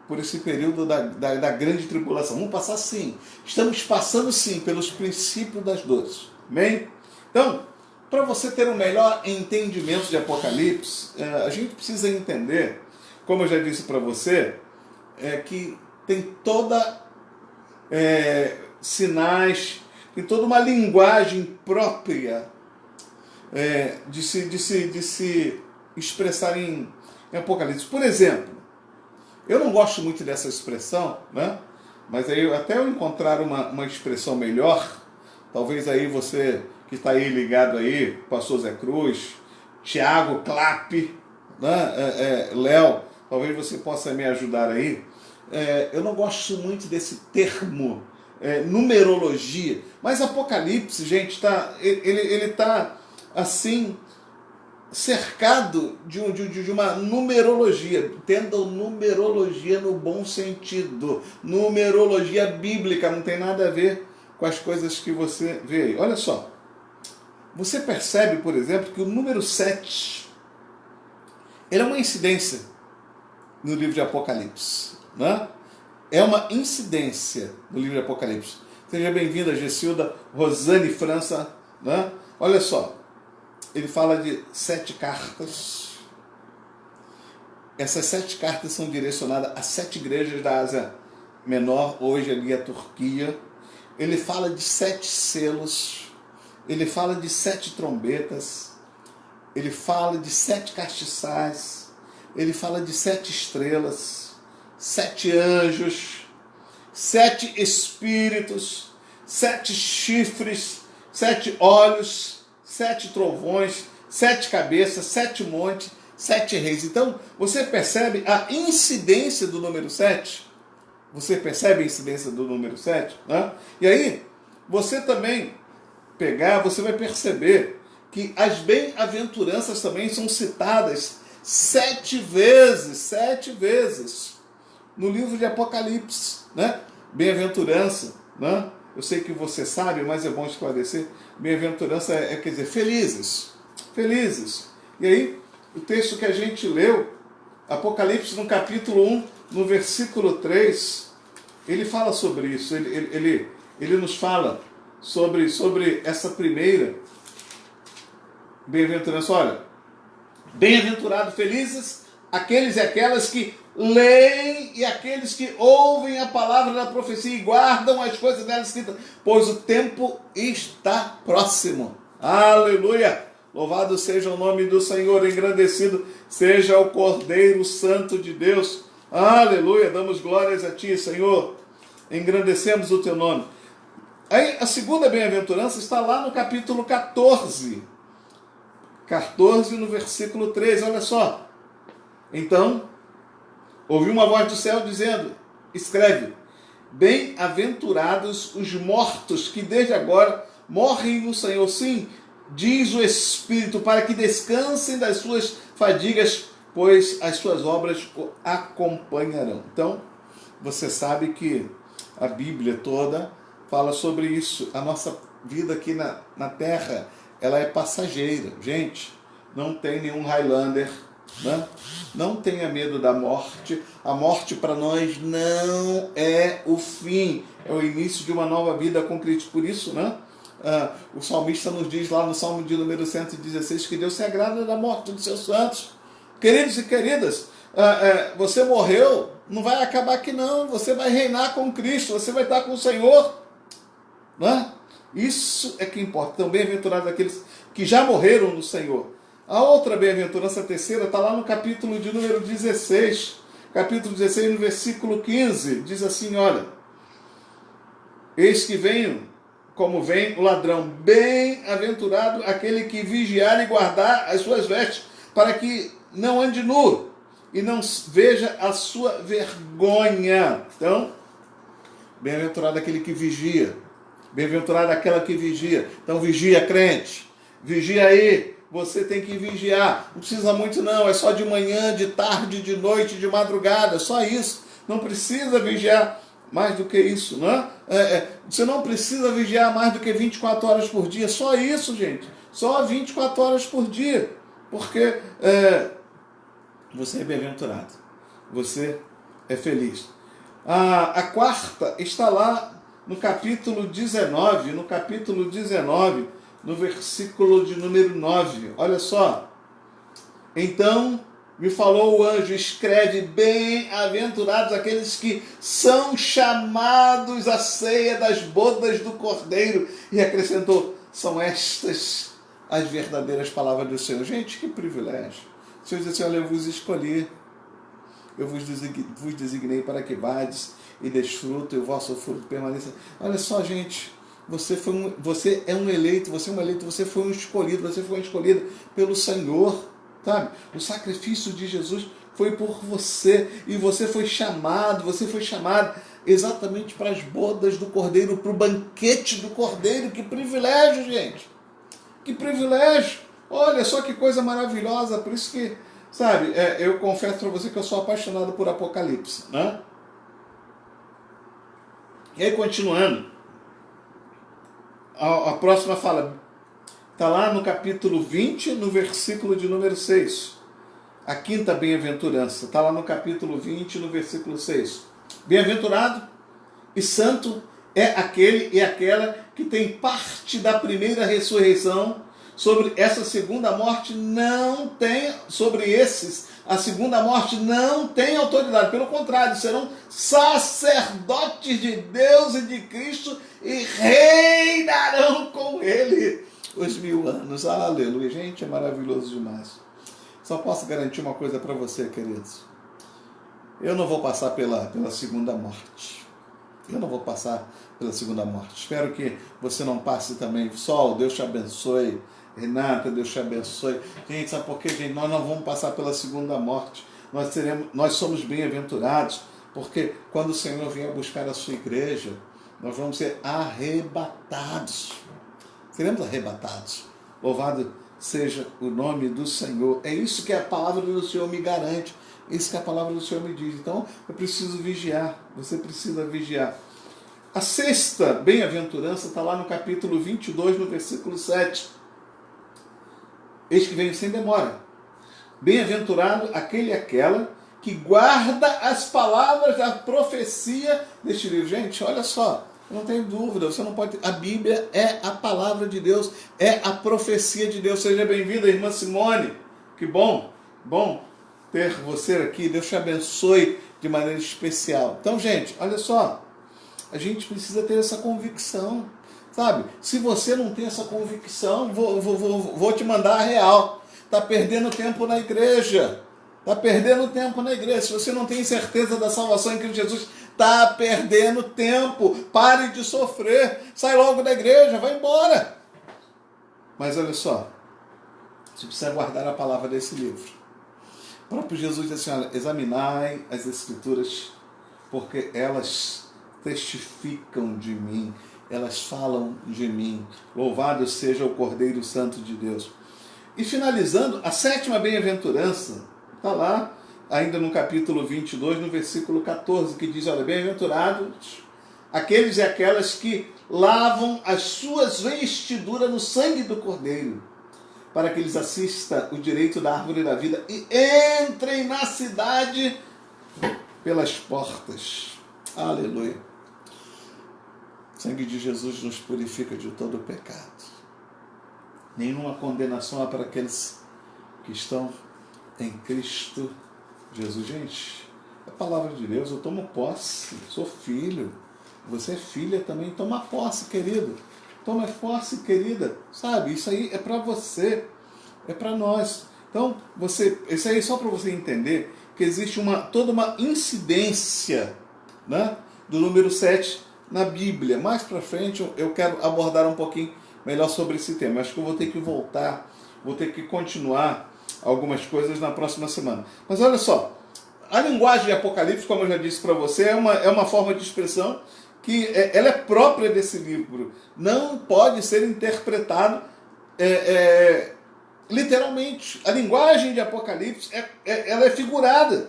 Speaker 1: por esse período da grande tribulação. Vamos passar sim. Estamos passando sim pelos princípios das dores. Amém? Então, para você ter um melhor entendimento de Apocalipse, a gente precisa entender, como eu já disse para você, que tem toda sinais, tem toda uma linguagem própria de se expressar em Apocalipse. Por exemplo, eu não gosto muito dessa expressão, né? Mas aí até eu encontrar uma expressão melhor, talvez aí você que está aí ligado aí, pastor Zé Cruz, Tiago Clapp, né? Léo, talvez você possa me ajudar aí. Eu não gosto muito desse termo, numerologia, mas Apocalipse, gente, ele está assim cercado de uma numerologia. Entendam numerologia no bom sentido, numerologia bíblica, não tem nada a ver com as coisas que você vê aí. Olha só, você percebe, por exemplo, que o número 7 ele é uma incidência no livro de Apocalipse, né? É uma incidência no livro de Apocalipse. Seja bem-vinda, Gessilda, Rosane França, né? Olha só, ele fala de 7 cartas. essas 7 cartas são direcionadas a 7 igrejas da Ásia Menor, hoje ali a Turquia. Ele fala de 7 selos, ele fala de 7 trombetas, ele fala de 7 castiçais, ele fala de 7 estrelas, 7 anjos, 7 espíritos, 7 chifres, 7 olhos, 7 trovões, 7 cabeças, 7 montes, 7 reis. Então, você percebe a incidência do número 7? Você percebe a incidência do número 7? Né? E aí, você também você vai perceber que as bem-aventuranças também são citadas 7 vezes no livro de Apocalipse, né? Bem-aventurança, né? Eu sei que você sabe, mas é bom esclarecer. Bem-aventurança quer dizer felizes, felizes. E aí, o texto que a gente leu, Apocalipse no capítulo 1, no versículo 3, ele fala sobre isso, ele nos fala sobre essa primeira bem-aventurança. Olha, bem-aventurado, felizes aqueles e aquelas que leem e aqueles que ouvem a palavra da profecia e guardam as coisas dela escritas, pois o tempo está próximo. Aleluia! Louvado seja o nome do Senhor, engrandecido seja o Cordeiro Santo de Deus. Aleluia! Damos glórias a Ti, Senhor. Engrandecemos o Teu nome. Aí, a segunda bem-aventurança está lá no capítulo 14. 14 no versículo 13, olha só. Então, ouvi uma voz do céu dizendo, escreve, bem-aventurados os mortos que desde agora morrem no Senhor. Sim, diz o Espírito, para que descansem das suas fadigas, pois as suas obras o acompanharão. Então, você sabe que a Bíblia toda fala sobre isso. A nossa vida aqui na Terra, ela é passageira. Gente, não tem nenhum Highlander, né? Não tenha medo da morte. A morte para nós não é o fim, é o início de uma nova vida com Cristo. Por isso, né? O salmista nos diz lá no Salmo de número 116 que Deus se agrada da morte dos seus santos. Queridos e queridas, você morreu, não vai acabar aqui não, você vai reinar com Cristo, você vai estar com o Senhor, né? Isso é que importa. Então, bem-aventurados aqueles que já morreram no Senhor. A outra bem-aventurança, a terceira, está lá no capítulo de número 16, capítulo 16, no versículo 15, diz assim, olha, eis que venho, como vem o ladrão, bem-aventurado aquele que vigiar e guardar as suas vestes, para que não ande nu e não veja a sua vergonha. Então, bem-aventurado aquele que vigia, bem-aventurado aquela que vigia. Então, vigia, crente, vigia aí. Você tem que vigiar. Não precisa muito não, é só de manhã, de tarde, de noite, de madrugada, só isso. Não precisa vigiar mais do que isso, né? Você não precisa vigiar mais do que 24 horas por dia, só isso, gente. Só 24 horas por dia. Porque você é bem-aventurado, você é feliz. A quarta está lá no capítulo 19, no versículo de número 9. Olha só. Então me falou o anjo, escreve, bem-aventurados aqueles que são chamados à ceia das bodas do Cordeiro. E acrescentou, são estas as verdadeiras palavras do Senhor. Gente, que privilégio. O Senhor diz assim, olha, eu vos escolhi, eu vos designei para que vades e desfruto e o vosso fruto permaneça. Olha só, gente, você é um eleito, você foi um escolhido, você foi escolhido pelo Senhor, sabe? O sacrifício de Jesus foi por você e você foi chamado exatamente para as bodas do Cordeiro, para o banquete do Cordeiro. Que privilégio, gente! Que privilégio! Olha só que coisa maravilhosa, por isso que, sabe, eu confesso para você que eu sou apaixonado por Apocalipse, né? E aí, continuando, a próxima fala, está lá no capítulo 20, no versículo de número 6. A quinta bem-aventurança, está lá no capítulo 20, no versículo 6. Bem-aventurado e santo é aquele e aquela que tem parte da primeira ressurreição. sobre essa segunda morte não tem, sobre esses, a segunda morte não tem autoridade. Pelo contrário, serão sacerdotes de Deus e de Cristo e reinarão com ele os 1000 anos. Aleluia. Gente, é maravilhoso demais. Só posso garantir uma coisa para você, queridos. Eu não vou passar pela segunda morte. Eu não vou passar pela segunda morte. Espero que você não passe também. Sol, Deus te abençoe. Renata, Deus te abençoe. Gente, sabe por quê, gente? Nós não vamos passar pela segunda morte. Nós somos bem-aventurados, porque quando o Senhor vier buscar a sua igreja, nós vamos ser arrebatados. Seremos arrebatados. Louvado seja o nome do Senhor. É isso que a palavra do Senhor me garante. É isso que a palavra do Senhor me diz. Então, eu preciso vigiar. Você precisa vigiar. A sexta bem-aventurança está lá no capítulo 22, no versículo 7. Eis que venho sem demora. Bem-aventurado aquele e aquela que guarda as palavras da profecia deste livro. Gente, olha só, não tem dúvida, você não pode. A Bíblia é a palavra de Deus, é a profecia de Deus. Seja bem-vinda, irmã Simone. Que bom ter você aqui. Deus te abençoe de maneira especial. Então, gente, olha só, a gente precisa ter essa convicção. Sabe, se você não tem essa convicção, vou te mandar a real. Está perdendo tempo na igreja. Está perdendo tempo na igreja. Se você não tem certeza da salvação em Cristo Jesus, está perdendo tempo. Pare de sofrer. Sai logo da igreja, vai embora. Mas olha só, você precisa guardar a palavra desse livro. O próprio Jesus diz assim, olha, examinai as Escrituras, porque elas testificam de mim. Elas falam de mim. Louvado seja o Cordeiro Santo de Deus. E finalizando, a sétima bem-aventurança, está lá, ainda no capítulo 22, no versículo 14, que diz, olha, bem-aventurados aqueles e aquelas que lavam as suas vestiduras no sangue do Cordeiro, para que eles assistam o direito da árvore da vida e entrem na cidade pelas portas. Aleluia. O sangue de Jesus nos purifica de todo o pecado. Nenhuma condenação há para aqueles que estão em Cristo Jesus. Gente, a palavra de Deus, eu tomo posse, sou filho. Você é filha também, toma posse, querido. Toma posse, querida. Sabe, isso aí é para você, é para nós. Então, isso aí é só para você entender que existe toda uma incidência, né, do número 7 na Bíblia. Mais para frente eu quero abordar um pouquinho melhor sobre esse tema. Acho que eu vou ter que voltar, vou ter que continuar algumas coisas na próxima semana. Mas olha só, a linguagem de Apocalipse, como eu já disse para você, é uma forma de expressão que ela é própria desse livro. Não pode ser interpretado literalmente. A linguagem de Apocalipse ela é figurada.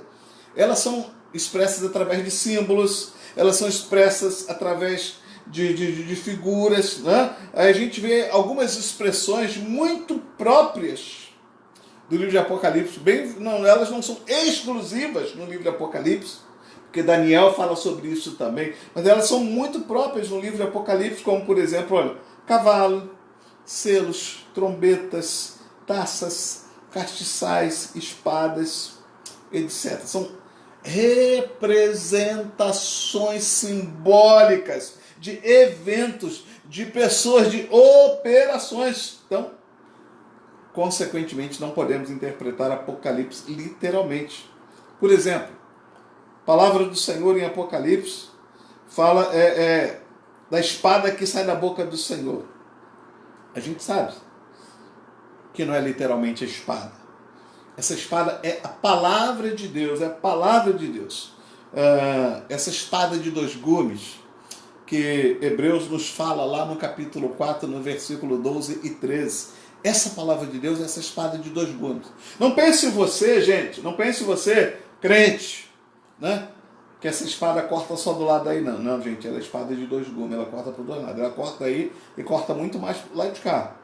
Speaker 1: Elas são expressas através de símbolos, elas são expressas através de figuras, né? Aí a gente vê algumas expressões muito próprias do livro de Apocalipse. Elas não são exclusivas no livro de Apocalipse, porque Daniel fala sobre isso também, mas elas são muito próprias no livro de Apocalipse, como por exemplo, olha, cavalo, selos, trombetas, taças, castiçais, espadas, etc. São representações simbólicas de eventos, de pessoas, de operações. Então, consequentemente, não podemos interpretar Apocalipse literalmente. Por exemplo, a palavra do Senhor em Apocalipse fala da espada que sai da boca do Senhor. A gente sabe que não é literalmente a espada. Essa espada é a palavra de Deus, é a palavra de Deus. Essa espada de 2 gumes, que Hebreus nos fala lá no capítulo 4, no versículo 12 e 13. Essa palavra de Deus é essa espada de 2 gumes. Não pense você, gente, não pense você, crente, né, que essa espada corta só do lado aí, não. Não, gente, ela é espada de 2 gumes, ela corta por 2 lados. Ela corta aí e corta muito mais lá de cá.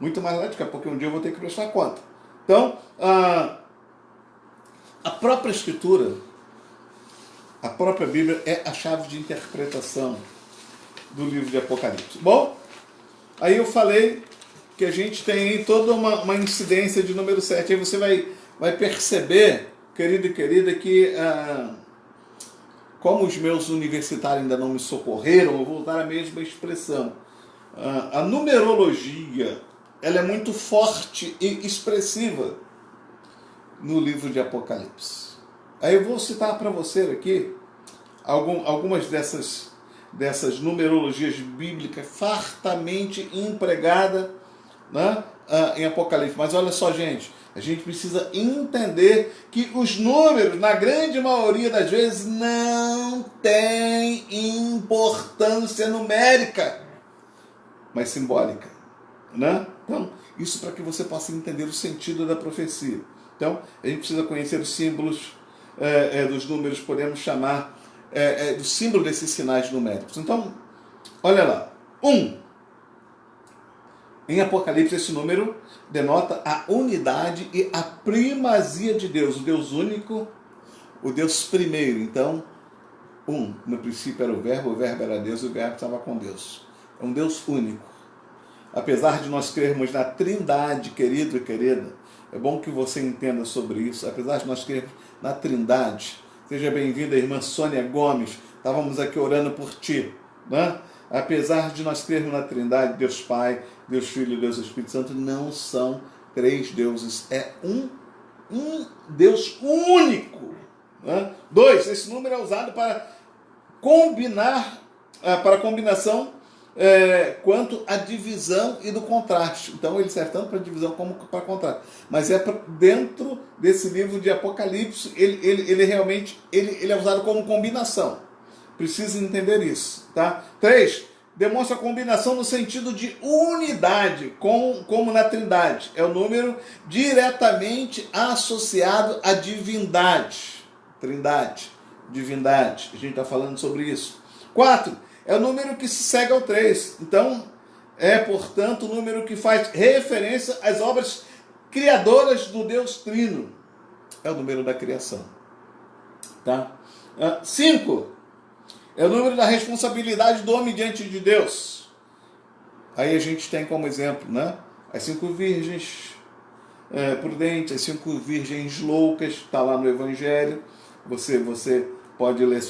Speaker 1: Muito mais lá de cá, porque um dia eu vou ter que prestar conta. Então, a própria Escritura, a própria Bíblia é a chave de interpretação do livro de Apocalipse. Bom, aí eu falei que a gente tem aí toda uma incidência de número 7. Aí você vai perceber, querido e querida, que como os meus universitários ainda não me socorreram, eu vou usar a mesma expressão. A numerologia, ela é muito forte e expressiva no livro de Apocalipse. Aí eu vou citar para você aqui algumas dessas numerologias bíblicas fartamente empregadas, né, em Apocalipse. Mas olha só, gente, a gente precisa entender que os números, na grande maioria das vezes, não têm importância numérica, mas simbólica, né? Então, isso para que você possa entender o sentido da profecia. Então, a gente precisa conhecer os símbolos dos números, podemos chamar do símbolo desses sinais numéricos. Então, olha lá. 1. Em Apocalipse, esse número denota a unidade e a primazia de Deus, o Deus único, o Deus primeiro. Então, no princípio era o verbo era Deus, e o verbo estava com Deus. É um Deus único. Apesar de nós crermos na Trindade, querido e querida, é bom que você entenda sobre isso. Apesar de nós crermos na Trindade, seja bem-vinda, irmã Sônia Gomes, estávamos aqui orando por ti, né? Apesar de nós crermos na Trindade, Deus Pai, Deus Filho e Deus Espírito Santo, não são três deuses, é um Deus único, né? 2, esse número é usado para combinar, para combinação quanto à divisão e do contraste. Então ele serve tanto para divisão como para contraste. Mas dentro desse livro de Apocalipse, ele realmente é usado como combinação. Precisa entender isso, tá? 3, demonstra a combinação no sentido de unidade, como na Trindade. É o número diretamente associado à divindade. Trindade, divindade. A gente está falando sobre isso. 4, é o número que se segue ao 3. Então, portanto, o número que faz referência às obras criadoras do Deus Trino. É o número da criação. Tá? 5, é o número da responsabilidade do homem diante de Deus. Aí a gente tem como exemplo, né? As 5 virgens prudentes, as 5 virgens loucas, está lá no Evangelho. Você pode ler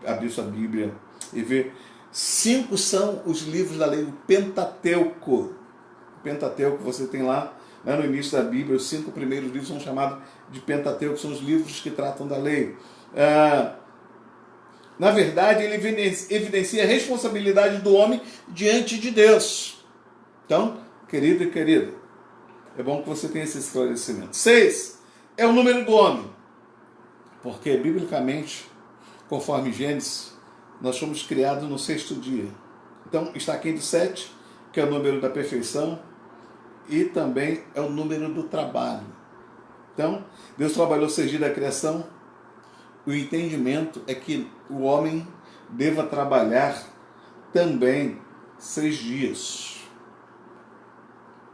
Speaker 1: abrir sua Bíblia e ver. 5 são os livros da lei, o Pentateuco. O Pentateuco você tem lá, né, no início da Bíblia, os 5 primeiros livros são chamados de Pentateuco, são os livros que tratam da lei. Na verdade, ele evidencia a responsabilidade do homem diante de Deus. Então, querido e querida, é bom que você tenha esse esclarecimento. 6 é o número do homem, porque biblicamente, conforme Gênesis, nós fomos criados no 6º dia. Então, está aqui do 7, que é o número da perfeição, e também é o número do trabalho. Então, Deus trabalhou 6 dias da criação. O entendimento é que o homem deva trabalhar também 6 dias.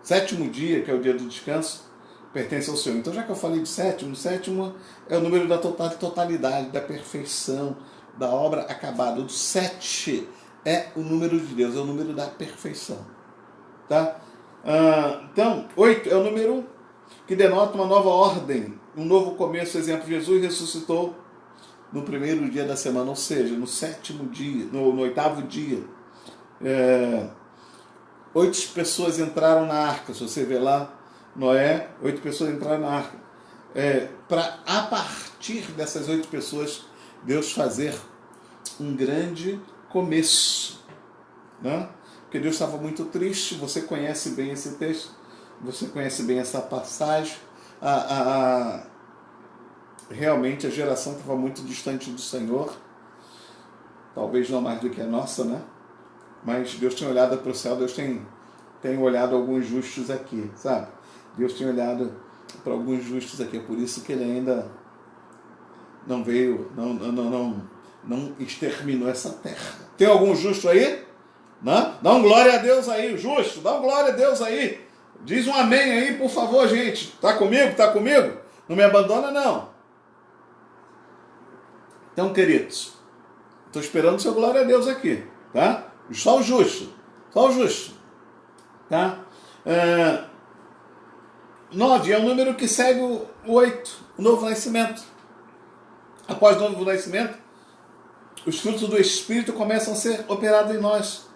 Speaker 1: 7º dia, que é o dia do descanso, pertence ao Senhor. Então, já que eu falei de 7º, o 7º é o número da totalidade, da perfeição, da obra acabada. O 7 é o número de Deus, é o número da perfeição. Tá? Então, 8 é o número que denota uma nova ordem, um novo começo. Exemplo, Jesus ressuscitou no 1º dia da semana, ou seja, no 7º dia, no 8º dia. 8 pessoas entraram na arca. Se você ver lá, Noé, 8 pessoas entraram na arca. Para, a partir dessas 8 pessoas, Deus fazer um grande começo, né? Porque Deus estava muito triste. Você conhece bem esse texto, você conhece bem essa passagem. Realmente a geração estava muito distante do Senhor, talvez não mais do que a nossa, né? Mas Deus tem olhado para o céu, Deus tem olhado alguns justos aqui, sabe? Deus tem olhado para alguns justos aqui, é por isso que ele ainda não veio, não exterminou essa terra. Tem algum justo aí? Não? Dá um glória a Deus aí, justo, dá um glória a Deus aí. Diz um amém aí, por favor, gente. Tá comigo? Tá comigo? Não me abandona, não. Então, queridos, estou esperando o seu glória a Deus aqui, tá? Só o justo, tá? 9 é um número que segue o 8, o novo nascimento. Após o novo nascimento, os frutos do Espírito começam a ser operados em nós.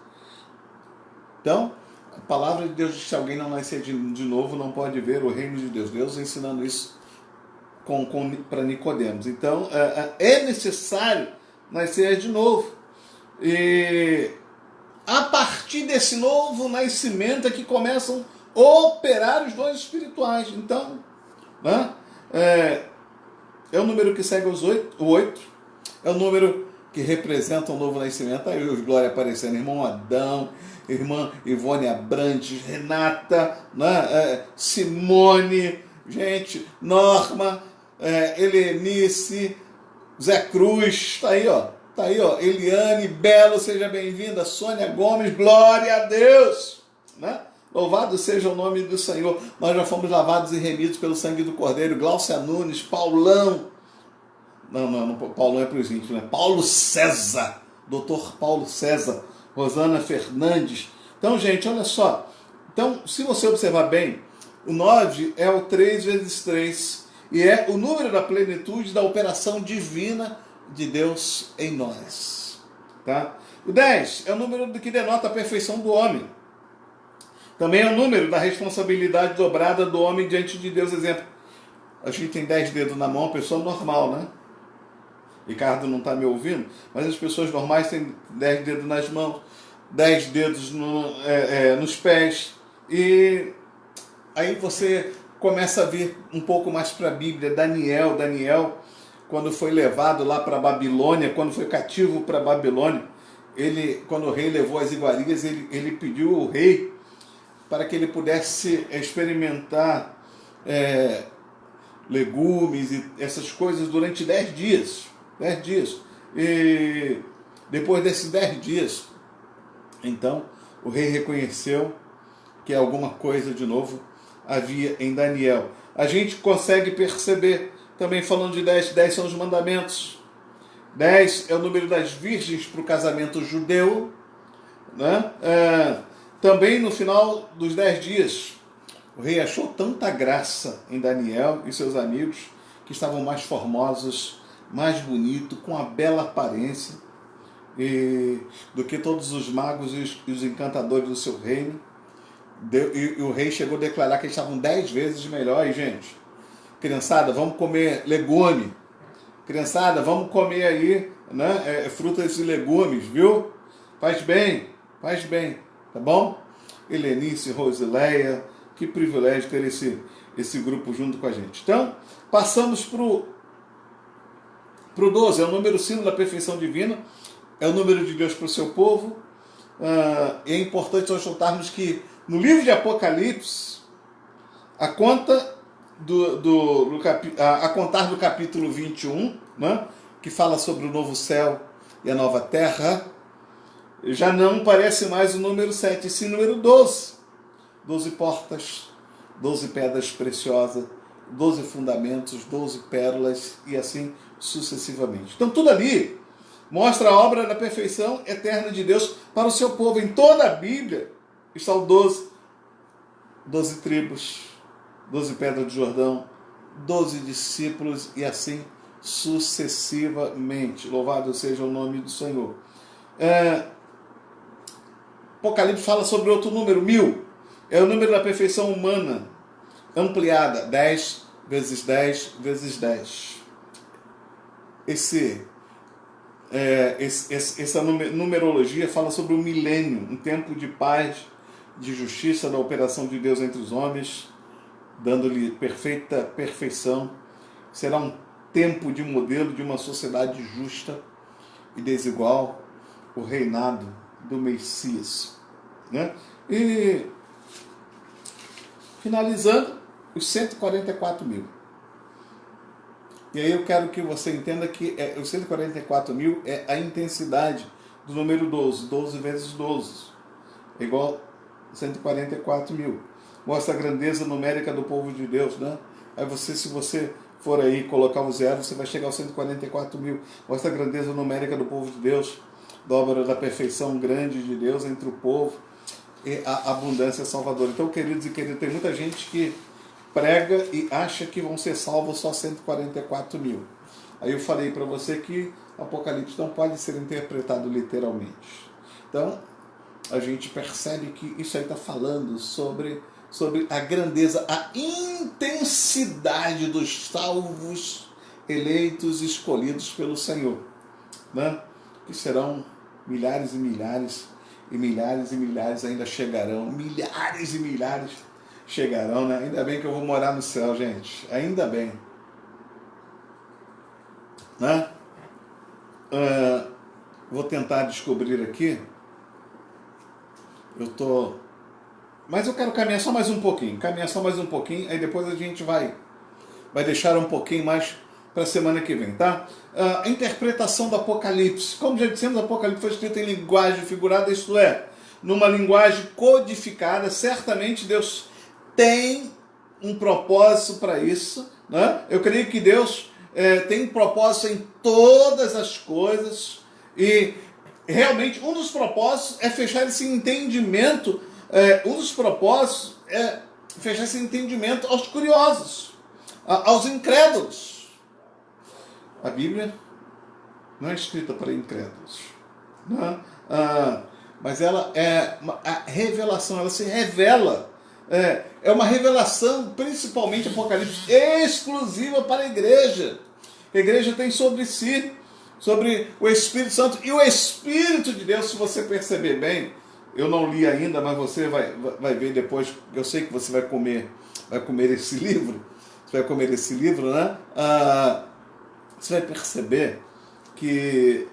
Speaker 1: Então, a palavra de Deus diz que se alguém não nascer de novo, não pode ver o reino de Deus. Deus ensinando isso para Nicodemos. Então, é necessário nascer de novo. E a partir desse novo nascimento é que começam a operar os dons espirituais. Então, né, é o número que segue o 8, é o número que representa um novo nascimento. Aí os Glória aparecendo, irmão Adão, irmã Ivone Abrantes, Renata, né, Simone, gente, Norma, Helenice, Zé Cruz, tá aí, ó. Eliane, Belo, seja bem-vinda. Sônia Gomes, glória a Deus, né? Louvado seja o nome do Senhor. Nós já fomos lavados e remidos pelo sangue do Cordeiro. Glaucia Nunes, Paulão. Não, Paulão é para os íntimos, né? Paulo César, doutor Paulo César, Rosana Fernandes. Então, gente, olha só. Então, se você observar bem, o 9 é o 3 vezes 3 e é o número da plenitude da operação divina de Deus em nós. Tá? O 10 é o número que denota a perfeição do homem. Também é o número da responsabilidade dobrada do homem diante de Deus. Exemplo, a gente tem 10 dedos na mão, pessoa normal, né? Ricardo não está me ouvindo, mas as pessoas normais têm 10 dedos nas mãos, 10 dedos nos pés. E aí você começa a ver um pouco mais para a Bíblia. Daniel, quando foi levado lá para a Babilônia, quando foi cativo para a Babilônia, quando o rei levou as iguarias, ele pediu ao rei para que ele pudesse experimentar legumes e essas coisas durante 10 dias. 10 dias. E depois desses 10 dias, então, o rei reconheceu que alguma coisa de novo havia em Daniel. A gente consegue perceber, também falando de 10 são os mandamentos. 10 é o número das virgens para o casamento judeu, né? Também no final dos 10 dias, o rei achou tanta graça em Daniel e seus amigos, que estavam mais formosos, mais bonitos, com a bela aparência, do que todos os magos e os encantadores do seu reino. E o rei chegou a declarar que eles estavam 10 vezes melhor. E, gente, criançada, vamos comer legume. Criançada, vamos comer aí, né, frutas e legumes, viu? Faz bem, tá bom? Helenice, Rosileia, que privilégio ter esse grupo junto com a gente. Então, passamos para o 12, é o número símbolo da perfeição divina, é o número de Deus para o seu povo. É importante nós notarmos que no livro de Apocalipse, a contar do capítulo 21, né, que fala sobre o novo céu e a nova terra, já não parece mais o número 7, e sim o número 12. 12 portas, 12 pedras preciosas, 12 fundamentos, 12 pérolas e assim sucessivamente. Então tudo ali mostra a obra da perfeição eterna de Deus para o seu povo. Em toda a Bíblia estão 12 tribos, 12 pedras do Jordão, 12 discípulos e assim sucessivamente. Louvado seja o nome do Senhor. Apocalipse fala sobre outro número, 1000. É o número da perfeição humana, ampliada, 10 vezes 10 vezes 10. Essa numerologia fala sobre o milênio, um tempo de paz, de justiça, da operação de Deus entre os homens, dando-lhe perfeita perfeição. Será um tempo de modelo de uma sociedade justa e desigual, o reinado do Messias, né? E finalizando, os 144 mil. E aí eu quero que você entenda que os 144 mil é a intensidade do número 12. 12 vezes 12 é igual a 144 mil. Mostra a grandeza numérica do povo de Deus, né? Aí se você for aí colocar o zero, você vai chegar aos 144 mil. Mostra a grandeza numérica do povo de Deus, da obra da perfeição grande de Deus entre o povo. e a abundância salvadora. Então, queridos e queridas, tem muita gente que prega e acha que vão ser salvos só 144 mil. Aí eu falei para você que Apocalipse não pode ser interpretado literalmente. Então, a gente percebe que isso aí está falando sobre a grandeza, a intensidade dos salvos eleitos e escolhidos pelo Senhor, né? Que serão milhares e milhares, e milhares e milhares ainda chegarão, milhares e milhares chegarão, né? Ainda bem que eu vou morar no céu, gente, ainda bem, né? Vou tentar descobrir aqui, mas eu quero caminhar só mais um pouquinho, aí depois a gente vai deixar um pouquinho mais para a semana que vem, tá? A interpretação do Apocalipse. Como já dissemos, o Apocalipse foi escrito em linguagem figurada, isto é, numa linguagem codificada. Certamente Deus tem um propósito para isso, né? Eu creio que Deus tem um propósito em todas as coisas, e realmente um dos propósitos é fechar esse entendimento, fechar esse entendimento aos curiosos, aos incrédulos. A Bíblia não é escrita para incrédulos, né? Mas ela é a revelação, ela se revela. É uma revelação, principalmente Apocalipse, exclusiva para a igreja. A igreja tem sobre si, sobre o Espírito Santo. E o Espírito de Deus, se você perceber bem, eu não li ainda, mas você vai ver depois, eu sei que você vai comer esse livro, né? Você vai perceber que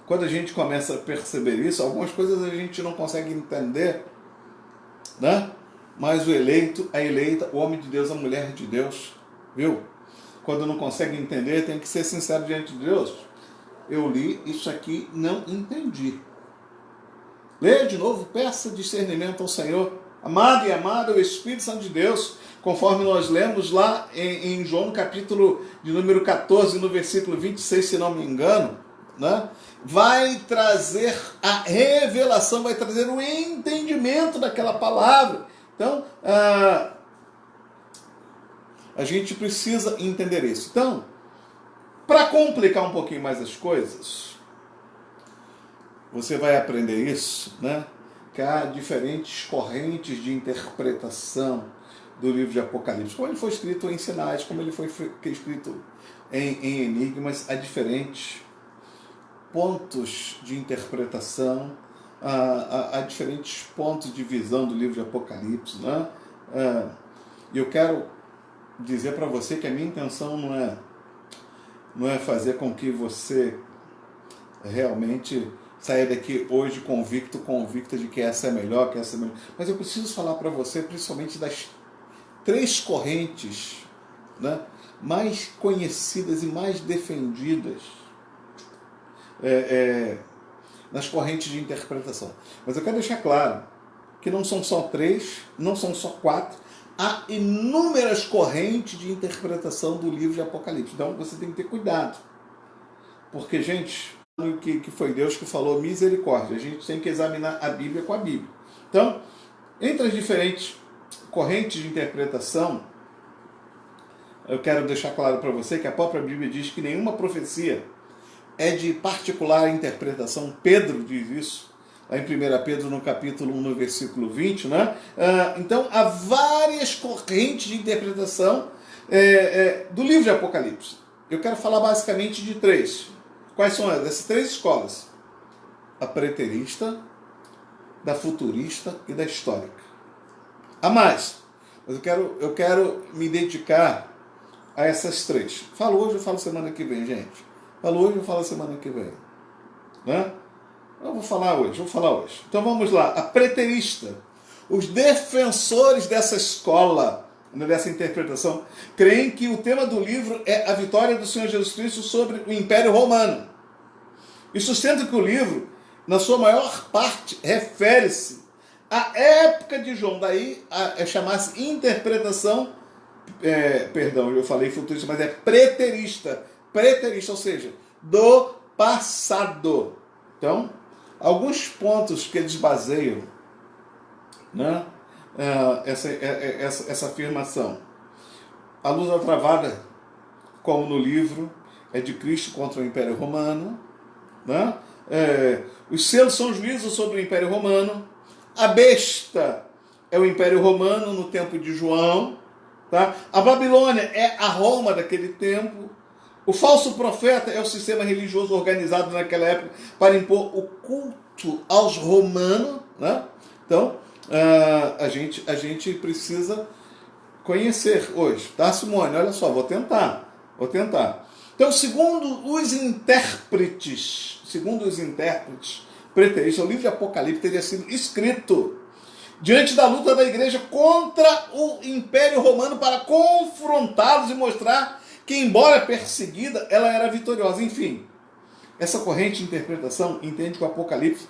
Speaker 1: quando a gente começa a perceber isso, algumas coisas a gente não consegue entender, né? Mas o eleito, a eleita, o homem de Deus, a mulher de Deus, viu? Quando não consegue entender, tem que ser sincero diante de Deus. Eu li isso aqui, não entendi. Leia de novo, peça discernimento ao Senhor. Amado e amado é o Espírito Santo de Deus, conforme nós lemos lá em João, capítulo de número 14, no versículo 26, se não me engano, né? Vai trazer a revelação, vai trazer o entendimento daquela palavra. Então, a gente precisa entender isso. Então, para complicar um pouquinho mais as coisas, você vai aprender isso, né? Que há diferentes correntes de interpretação do livro de Apocalipse. Como ele foi escrito em sinais, como ele foi escrito em enigmas, há diferentes pontos de interpretação, há diferentes pontos de visão do livro de Apocalipse, né? E eu quero dizer para você que a minha intenção não é fazer com que você realmente saia daqui hoje convicta de que essa é melhor, Mas eu preciso falar para você, principalmente das 3 correntes, né, mais conhecidas e mais defendidas nas correntes de interpretação. Mas eu quero deixar claro que não são só 3, não são só 4, há inúmeras correntes de interpretação do livro de Apocalipse. Então você tem que ter cuidado. Porque, gente, que foi Deus que falou misericórdia. A gente tem que examinar a Bíblia com a Bíblia. Então, entre as diferentes correntes de interpretação, eu quero deixar claro para você que a própria Bíblia diz que nenhuma profecia é de particular interpretação. Pedro diz isso, lá em 1 Pedro, no capítulo 1, no versículo 20, né? Então, há várias correntes de interpretação do livro de Apocalipse. Eu quero falar basicamente de 3. Quais são essas 3 escolas? A preterista, da futurista e da histórica. Há mais, mas eu quero me dedicar a essas 3. Falo hoje, eu falo semana que vem, gente. Falo hoje, eu falo semana que vem. Né? Eu vou falar hoje. Então vamos lá. A preterista. Os defensores dessa escola, dessa interpretação, creem que o tema do livro é a vitória do Senhor Jesus Cristo sobre o Império Romano. E sustentam que o livro, na sua maior parte, refere-se à época de João. Daí chamar-se interpretação, eu falei futurista, mas é preterista, ou seja, do passado. Então, alguns pontos que eles baseiam né? Essa afirmação. A luta travada, como no livro, é de Cristo contra o Império Romano, né? Os selos são juízos sobre o Império Romano. A besta é o Império Romano no tempo de João. Tá? A Babilônia é a Roma daquele tempo. O falso profeta é o sistema religioso organizado naquela época para impor o culto aos romanos. Né? Então, a gente precisa conhecer hoje. Tá, Simone? Olha só, vou tentar. Então, segundo os intérpretes preteristas, o livro de Apocalipse teria sido escrito diante da luta da igreja contra o Império Romano para confrontá-los e mostrar que, embora perseguida, ela era vitoriosa. Enfim, essa corrente de interpretação entende que o Apocalipse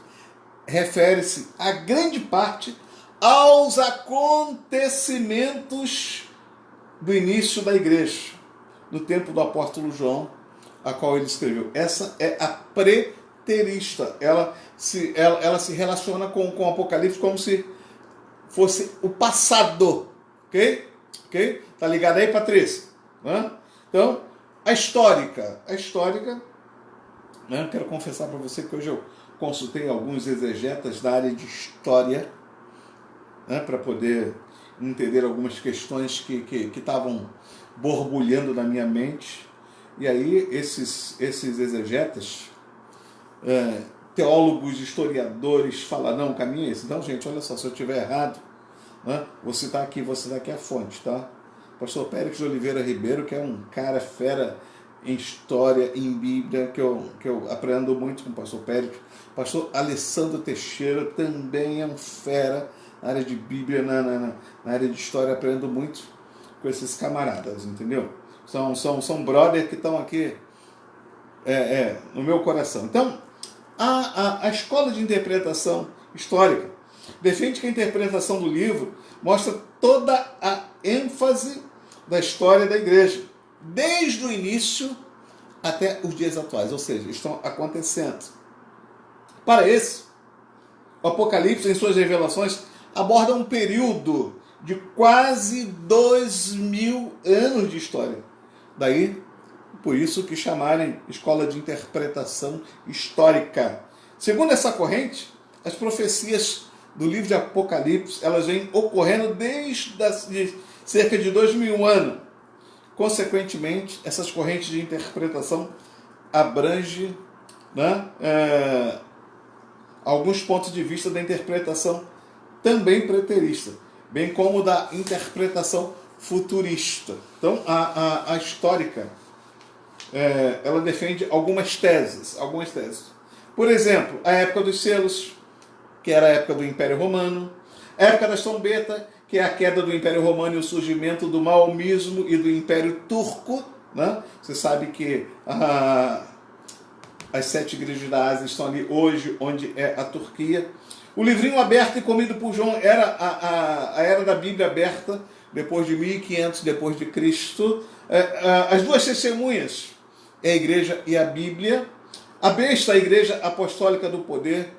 Speaker 1: refere-se a grande parte aos acontecimentos do início da igreja, no tempo do apóstolo João, a qual ele escreveu. Essa é a preterista. Ela se relaciona com o Apocalipse como se fosse o passado. Ok? Tá ligado aí, Patrícia? Então, a histórica, né? Quero confessar para você que hoje eu consultei alguns exegetas da área de história, né, para poder entender algumas questões que estavam borbulhando na minha mente. E aí esses exegetas, teólogos, historiadores, falam, não, o caminho é esse. Então, gente, olha só, se eu estiver errado, né, vou citar aqui a fonte, tá? Pastor Pérez de Oliveira Ribeiro, que é um cara fera em história, em Bíblia, que eu aprendo muito com o pastor Pérez. Pastor Alessandro Teixeira também é um fera na área de Bíblia, na área de história, aprendo muito com esses camaradas, entendeu? São brother que estão aqui no meu coração. Então, a escola de interpretação histórica defende que a interpretação do livro mostra toda a ênfase da história da igreja, desde o início até os dias atuais, ou seja, estão acontecendo. Para isso, o Apocalipse, em suas revelações, aborda um período de quase 2000 anos de história. Daí, por isso que chamarem escola de interpretação histórica. Segundo essa corrente, as profecias do livro de Apocalipse, elas vêm ocorrendo desde cerca de 2000 anos. Consequentemente, essas correntes de interpretação abrangem, né, alguns pontos de vista da interpretação também preterista, bem como da interpretação futurista. Então, a histórica, ela defende algumas teses. Por exemplo, a época dos selos, que era a época do Império Romano, a época das trombetas, que é a queda do Império Romano e o surgimento do maomismo e do Império Turco. Né? Você sabe que as 7 igrejas da Ásia estão ali hoje, onde é a Turquia. O livrinho aberto e comido por João era a era da Bíblia aberta, depois de 1500 depois de Cristo. As duas testemunhas é a igreja e a Bíblia. A besta, a igreja apostólica do poder,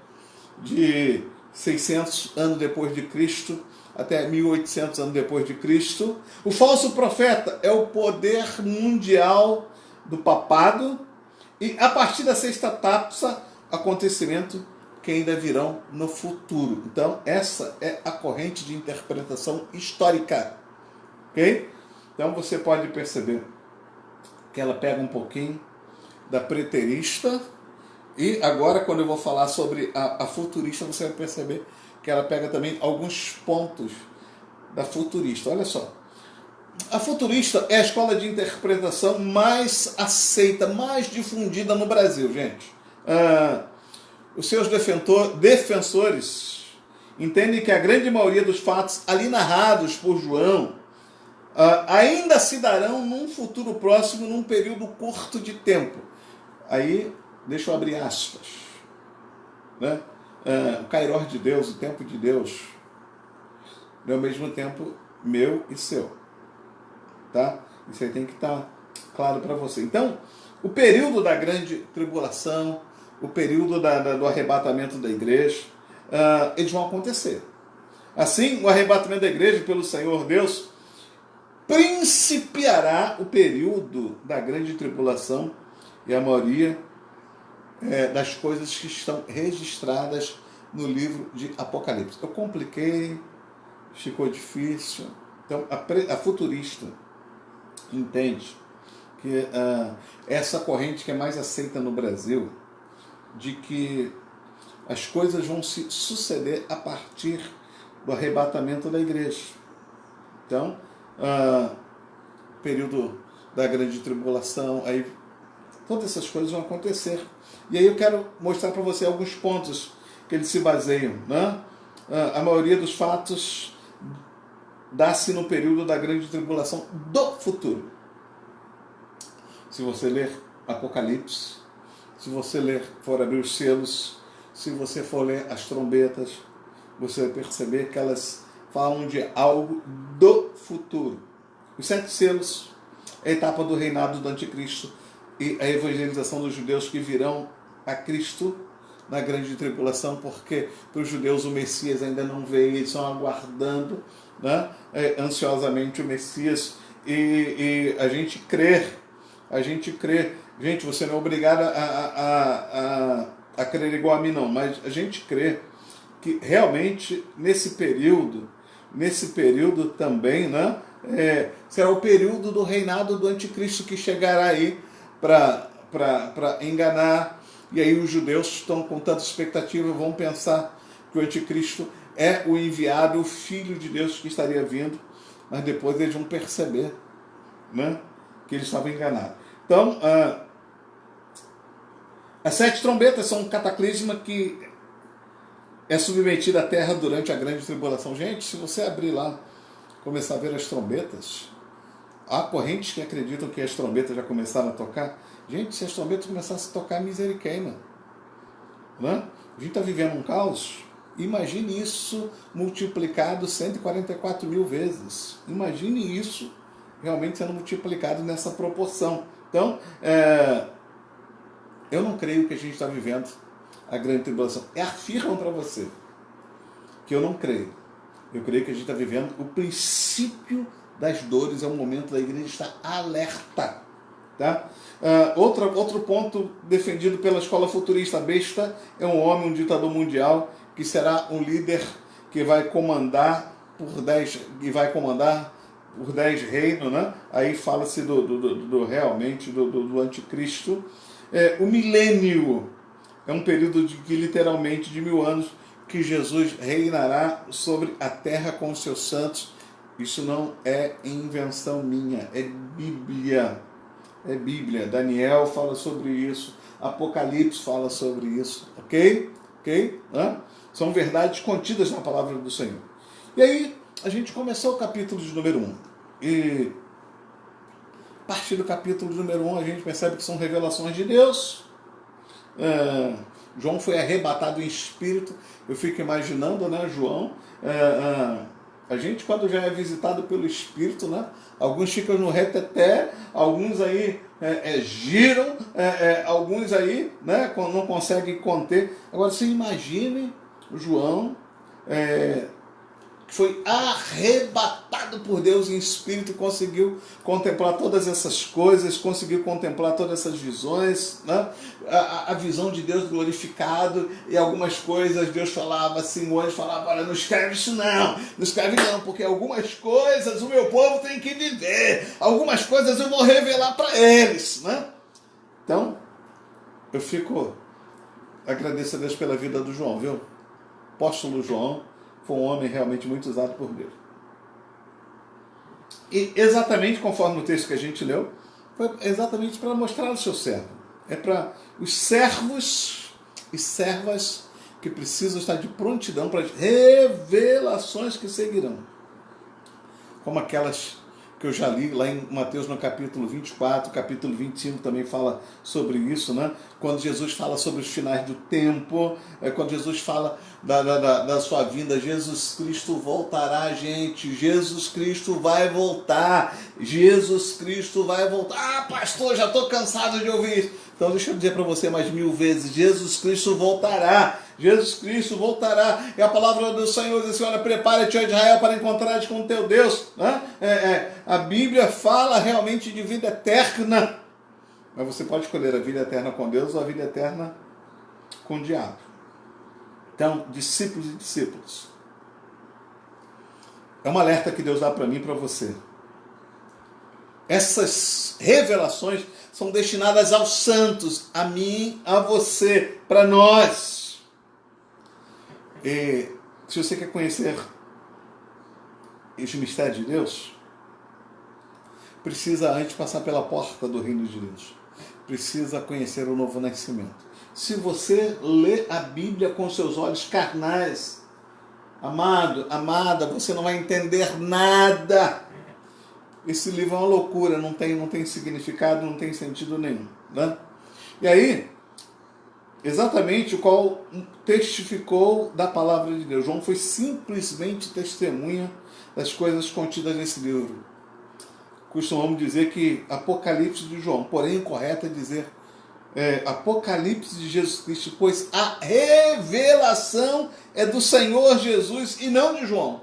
Speaker 1: de 600 anos depois de Cristo até 1800 anos depois de Cristo. O falso profeta é o poder mundial do papado. E a partir da sexta taça, acontecimento que ainda virão no futuro. Então, essa é a corrente de interpretação histórica. Ok? Então, você pode perceber que ela pega um pouquinho da preterista. E agora, quando eu vou falar sobre a futurista, você vai perceber que ela pega também alguns pontos da futurista. Olha só. A futurista é a escola de interpretação mais aceita, mais difundida no Brasil, gente. Os seus defensores entendem que a grande maioria dos fatos ali narrados por João ainda se darão num futuro próximo, num período curto de tempo. Aí, deixa eu abrir aspas. Né? O kairós de Deus, o tempo de Deus, é ao mesmo tempo meu e seu. Tá? Isso aí tem que estar claro para você. Então, o período da grande tribulação, o período do arrebatamento da igreja, eles vão acontecer. Assim, o arrebatamento da igreja pelo Senhor Deus principiará o período da grande tribulação e a maioria das coisas que estão registradas no livro de Apocalipse. Eu compliquei, ficou difícil. Então, a futurista entende que essa corrente que é mais aceita no Brasil, de que as coisas vão se suceder a partir do arrebatamento da igreja. Então, período da grande tribulação, aí todas essas coisas vão acontecer. E aí eu quero mostrar para você alguns pontos que eles se baseiam, né? A maioria dos fatos dá-se no período da grande tribulação do futuro. Se você ler Apocalipse, se você for abrir os selos, se você for ler as trombetas, você vai perceber que elas falam de algo do futuro. Os 7 selos é a etapa do reinado do anticristo e a evangelização dos judeus que virão a Cristo na grande tribulação, porque para os judeus o Messias ainda não veio, eles estão aguardando, né, ansiosamente o Messias, e a gente crê, gente, você não é obrigado a crer igual a mim não, mas a gente crê que realmente nesse período também, né, será o período do reinado do anticristo que chegará aí para enganar. E aí os judeus estão com tanta expectativa, vão pensar que o anticristo é o enviado, o filho de Deus que estaria vindo, mas depois eles vão perceber, né, que eles estavam enganados. Então, as 7 trombetas são um cataclisma que é submetido à terra durante a grande tribulação. Gente, se você abrir lá, começar a ver as trombetas, há correntes que acreditam que as trombetas já começaram a tocar. Gente, se as trombetas começassem a tocar, miséria queima, né? A gente está vivendo um caos. Imagine isso multiplicado 144 mil vezes. Imagine isso realmente sendo multiplicado nessa proporção. Então, eu não creio que a gente está vivendo a grande tribulação. Afirmam para você que eu não creio. Eu creio que a gente está vivendo o princípio das dores, é o momento da igreja estar alerta. Tá? Outro ponto defendido pela escola futurista: a besta é um homem, um ditador mundial, que será um líder que vai comandar por 10 reinos, né? Aí fala-se realmente do anticristo. O milênio é um período de literalmente de 1000 anos que Jesus reinará sobre a terra com os seus santos. Isso não é invenção minha, é Bíblia. É Bíblia. Daniel fala sobre isso, Apocalipse fala sobre isso, ok? São verdades contidas na palavra do Senhor. E aí, a gente começou o capítulo de número 1. E a partir do capítulo de número 1, a gente percebe que são revelações de Deus. João foi arrebatado em espírito. Eu fico imaginando, né, João, a gente quando já é visitado pelo Espírito, né, alguns ficam no reteté, alguns aí giram, alguns aí, né, não conseguem conter. Agora você imagine o João, que foi arrebatado por Deus em espírito e conseguiu contemplar todas essas coisas, conseguiu contemplar todas essas visões, né? A visão de Deus glorificado, e algumas coisas Deus falava assim, o anjo falava: olha, não escreve isso não escreve não, porque algumas coisas o meu povo tem que viver, algumas coisas eu vou revelar para eles, né? Então, eu fico agradeço a Deus pela vida do João, viu? Apóstolo João foi um homem realmente muito usado por Deus. E exatamente conforme o texto que a gente leu, foi exatamente para mostrar o seu servo. É para os servos e servas que precisam estar de prontidão para as revelações que seguirão. Como aquelas que eu já li lá em Mateus no capítulo 24, capítulo 25 também fala sobre isso, né? Quando Jesus fala sobre os finais do tempo, quando Jesus fala da sua vinda, Jesus Cristo voltará, gente, Jesus Cristo vai voltar, Jesus Cristo vai voltar. Ah, pastor, já estou cansado de ouvir isso. Então deixa eu dizer para você mais 1000 vezes, Jesus Cristo voltará. Jesus Cristo voltará. E a palavra do Senhor diz assim, olha, prepara-te, ó Israel, para encontrares com o teu Deus. Né? A Bíblia fala realmente de vida eterna. Mas você pode escolher a vida eterna com Deus ou a vida eterna com o diabo. Então, discípulos e discípulos. É um alerta que Deus dá para mim e para você. Essas revelações são destinadas aos santos, a mim, a você, para nós. E se você quer conhecer este mistério de Deus, precisa antes passar pela porta do reino de Deus. Precisa conhecer o novo nascimento. Se você lê a Bíblia com seus olhos carnais, amado, amada, você não vai entender nada. Esse livro é uma loucura, não tem significado, não tem sentido nenhum. Né? E aí, exatamente o qual testificou da palavra de Deus. João foi simplesmente testemunha das coisas contidas nesse livro. Costumamos dizer que Apocalipse de João, porém o correto é dizer Apocalipse de Jesus Cristo, pois a revelação é do Senhor Jesus e não de João.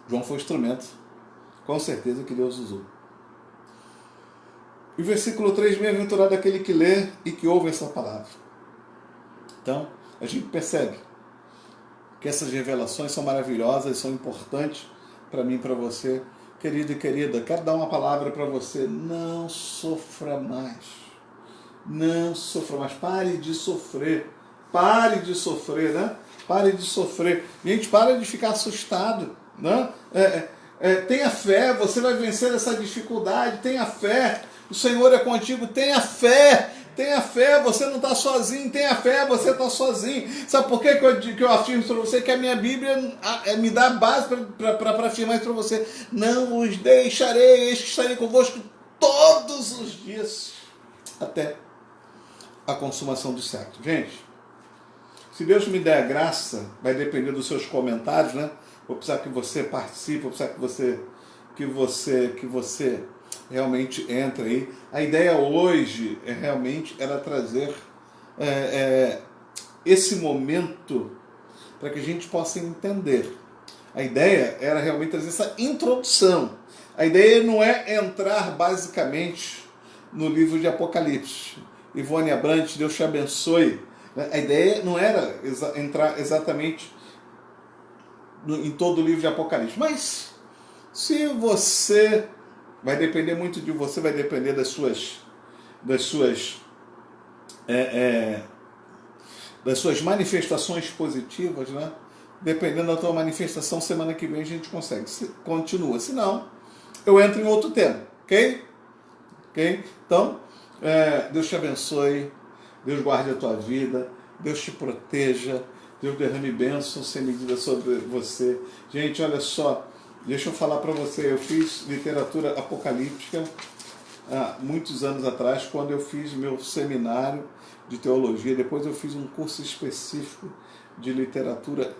Speaker 1: João foi o instrumento, com certeza, que Deus usou. E o versículo 3, bem-aventurado aquele que lê e que ouve essa palavra. Então, a gente percebe que essas revelações são maravilhosas, são importantes para mim e para você. Querido e querida, quero dar uma palavra para você. Não sofra mais. Não sofra mais. Pare de sofrer. Pare de sofrer, né? Pare de sofrer. Gente, para de ficar assustado, né? Tenha fé, você vai vencer essa dificuldade. Tenha fé. O Senhor é contigo. Tenha fé. Tenha fé, você não está sozinho. Tenha fé, você está sozinho. Sabe por que eu afirmo para você que a minha Bíblia me dá base para afirmar isso para você? Não os deixarei, eis que estarei convosco todos os dias, até a consumação dos séculos. Gente, se Deus me der a graça, vai depender dos seus comentários, né? Vou precisar que você participe, vou precisar que você realmente entre aí. A ideia hoje realmente era trazer esse momento para que a gente possa entender. A ideia era realmente trazer essa introdução. A ideia não é entrar basicamente no livro de Apocalipse. Ivone Abrantes, Deus te abençoe. A ideia não era entrar exatamente em todo o livro de Apocalipse. Mas se você... Vai depender muito de você, vai depender das suas manifestações positivas, né? Dependendo da tua manifestação, semana que vem a gente consegue. Continua. Se não, eu entro em outro tema. Ok? Então, Deus te abençoe, Deus guarde a tua vida, Deus te proteja, Deus derrame bênçãos sem medida sobre você. Gente, olha só, deixa eu falar para você, eu fiz literatura apocalíptica há muitos anos atrás, quando eu fiz meu seminário de teologia. Depois eu fiz um curso específico de literatura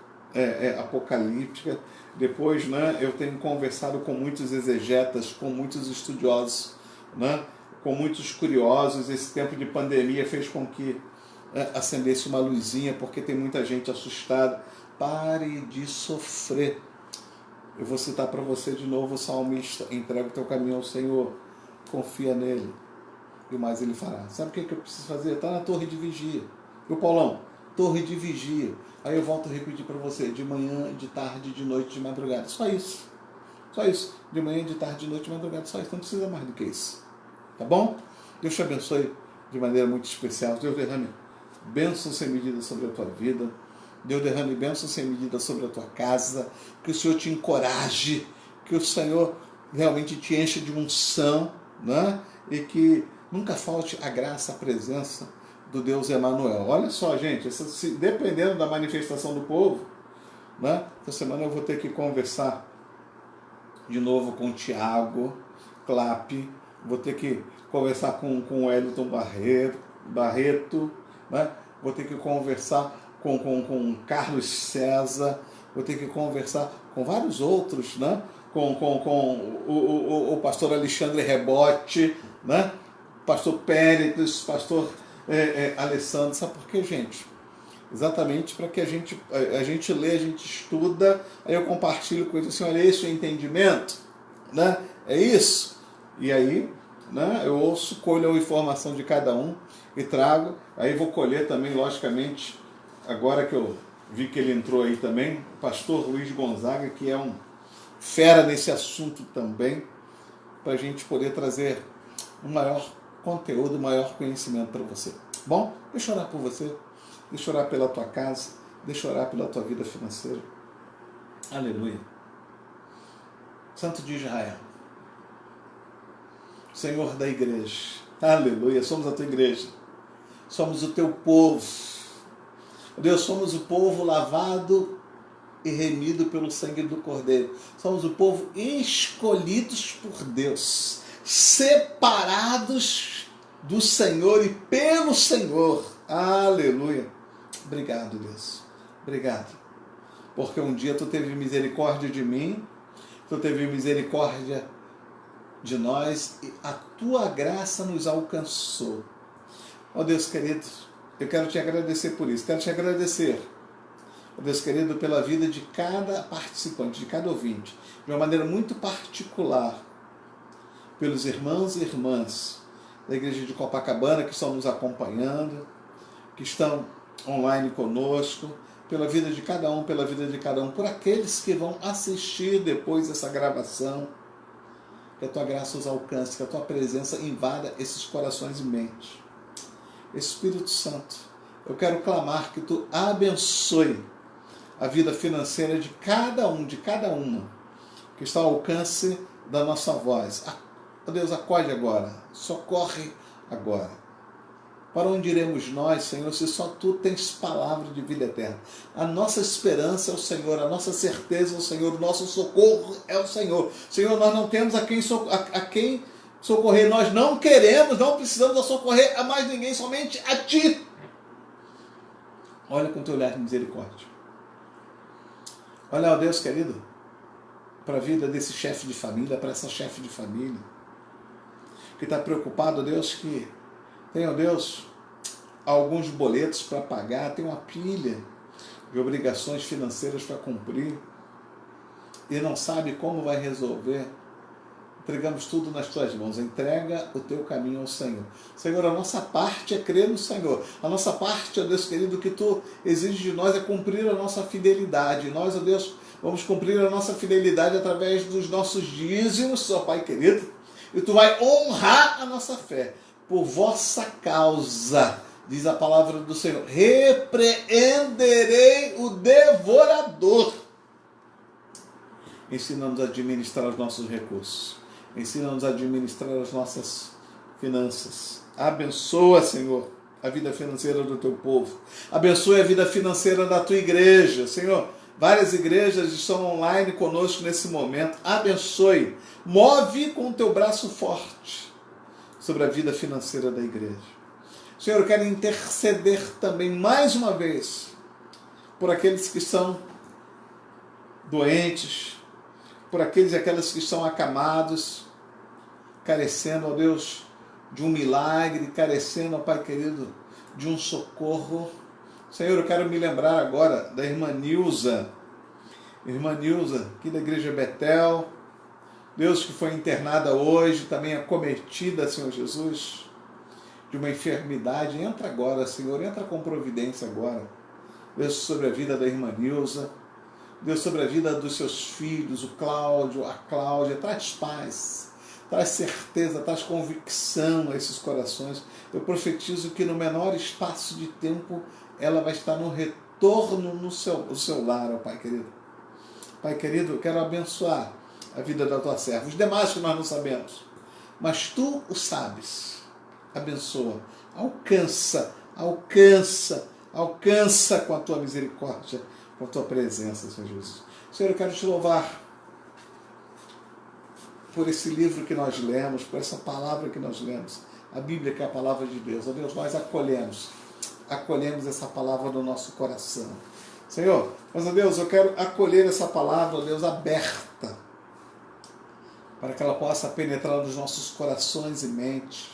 Speaker 1: apocalíptica. Depois, né, eu tenho conversado com muitos exegetas, com muitos estudiosos, né, com muitos curiosos. Esse tempo de pandemia fez com que acendesse uma luzinha, porque tem muita gente assustada. Pare de sofrer. Eu vou citar para você de novo o salmista: entrega o teu caminho ao Senhor, confia nele, e o mais ele fará. Sabe o que eu preciso fazer? Está na torre de vigia. E o Paulão? Torre de vigia. Aí eu volto a repetir para você: de manhã, de tarde, de noite, de madrugada. Só isso. Só isso. De manhã, de tarde, de noite, de madrugada. Só isso. Não precisa mais do que isso. Tá bom? Deus te abençoe de maneira muito especial. Deus derrame bênção sem medida sobre a tua vida. Deus derrame bênção sem medida sobre a tua casa. Que o Senhor te encoraje. Que o Senhor realmente te encha de unção, né? E que nunca falte a graça, a presença do Deus Emanuel. Olha só, gente, dependendo da manifestação do povo, né? Essa semana eu vou ter que conversar de novo com o Tiago Clapp, vou ter que conversar com o Wellington Barreto, né? Vou ter que conversar com Carlos César, vou ter que conversar com vários outros, né? Com o pastor Alexandre Rebote, né? pastor Péricles, pastor Alessandro. Sabe por quê, gente? Exatamente para que a gente lê, a gente estuda, aí eu compartilho com eles assim, olha, esse é o entendimento, né? É isso. E aí, né, eu ouço, colho a informação de cada um e trago. Aí vou colher também, logicamente, agora que eu vi que ele entrou aí também, o pastor Luiz Gonzaga, que é um fera nesse assunto também, para a gente poder trazer um maior conteúdo, um maior conhecimento para você. Bom, deixa eu orar por você. Deixa eu orar pela tua casa, deixa eu orar pela tua vida financeira. Aleluia. Santo de Israel, Senhor da igreja, aleluia, somos a tua igreja, somos o teu povo. Deus, somos o povo lavado e remido pelo sangue do Cordeiro. Somos o povo escolhidos por Deus, separados do Senhor e pelo Senhor. Aleluia. Obrigado, Deus. Obrigado. Porque um dia tu teve misericórdia de mim, tu teve misericórdia de nós e a tua graça nos alcançou. Ó Deus querido, eu quero te agradecer por isso. Quero te agradecer, ó Deus querido, pela vida de cada participante, de cada ouvinte, de uma maneira muito particular, pelos irmãos e irmãs da igreja de Copacabana que estão nos acompanhando, que estão online conosco, pela vida de cada um, por aqueles que vão assistir depois essa gravação, que a tua graça os alcance, que a tua presença invada esses corações e mentes. Espírito Santo, eu quero clamar que tu abençoe a vida financeira de cada um, de cada uma, que está ao alcance da nossa voz. Deus, acode agora, socorre agora. Para onde iremos nós, Senhor, se só Tu tens palavra de vida eterna? A nossa esperança é o Senhor, a nossa certeza é o Senhor, o nosso socorro é o Senhor. Senhor, nós não temos a quem socorrer, nós não queremos, não precisamos socorrer a mais ninguém, somente a Ti. Olha com Teu olhar de misericórdia. Olha, ó Deus querido, para a vida desse chefe de família, para essa chefe de família, que está preocupado, Deus, que tem, ó Deus, alguns boletos para pagar, tem uma pilha de obrigações financeiras para cumprir e não sabe como vai resolver. Entregamos tudo nas tuas mãos. Entrega o teu caminho ao Senhor. Senhor, a nossa parte é crer no Senhor. A nossa parte, ó Deus querido, que tu exiges de nós é cumprir a nossa fidelidade. E nós, ó Deus, vamos cumprir a nossa fidelidade através dos nossos dízimos, ó Pai querido. E tu vai honrar a nossa fé. Por vossa causa, diz a palavra do Senhor, repreenderei o devorador. Ensina-nos a administrar os nossos recursos. Ensina-nos a administrar as nossas finanças. Abençoa, Senhor, a vida financeira do teu povo. Abençoa a vida financeira da tua igreja. Senhor, várias igrejas estão online conosco nesse momento. Abençoe. Move com o teu braço forte sobre a vida financeira da igreja. Senhor, eu quero interceder também, mais uma vez, por aqueles que são doentes, por aqueles e aquelas que estão acamados, carecendo, ó Deus, de um milagre, carecendo, ó Pai querido, de um socorro. Senhor, eu quero me lembrar agora da irmã Nilza, aqui da igreja Betel, Deus, que foi internada hoje, também acometida, Senhor Jesus, de uma enfermidade. Entra agora, Senhor, entra com providência agora. Deus, sobre a vida da irmã Nilza, Deus, sobre a vida dos seus filhos, o Cláudio, a Cláudia, traz paz, traz certeza, traz convicção a esses corações. Eu profetizo que no menor espaço de tempo ela vai estar no retorno no seu lar, ó Pai querido. Pai querido, eu quero abençoar a vida da tua serva. Os demais que nós não sabemos, mas tu o sabes. Abençoa, alcança com a tua misericórdia, com a tua presença, Senhor Jesus. Senhor, eu quero te louvar por esse livro que nós lemos, por essa palavra que nós lemos, a Bíblia, que é a palavra de Deus. Ó Deus, nós acolhemos essa palavra no nosso coração. Senhor, mas, ó Deus, eu quero acolher essa palavra, ó Deus, aberta, para que ela possa penetrar nos nossos corações e mentes,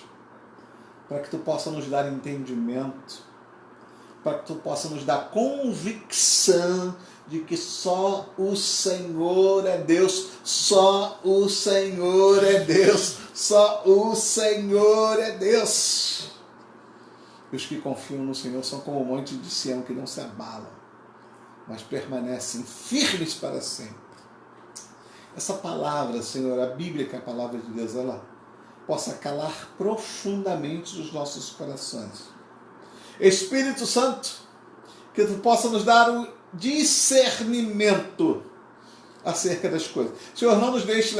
Speaker 1: para que Tu possa nos dar entendimento, para que Tu possa nos dar convicção de que só o Senhor é Deus, só o Senhor é Deus, só o Senhor é Deus. E os que confiam no Senhor são como o monte de Sião, que não se abalam, mas permanecem firmes para sempre. Essa palavra, Senhor, a Bíblia, que é a palavra de Deus, ela possa calar profundamente os nossos corações. Espírito Santo, que Tu possa nos dar o discernimento acerca das coisas. Senhor, não nos deixe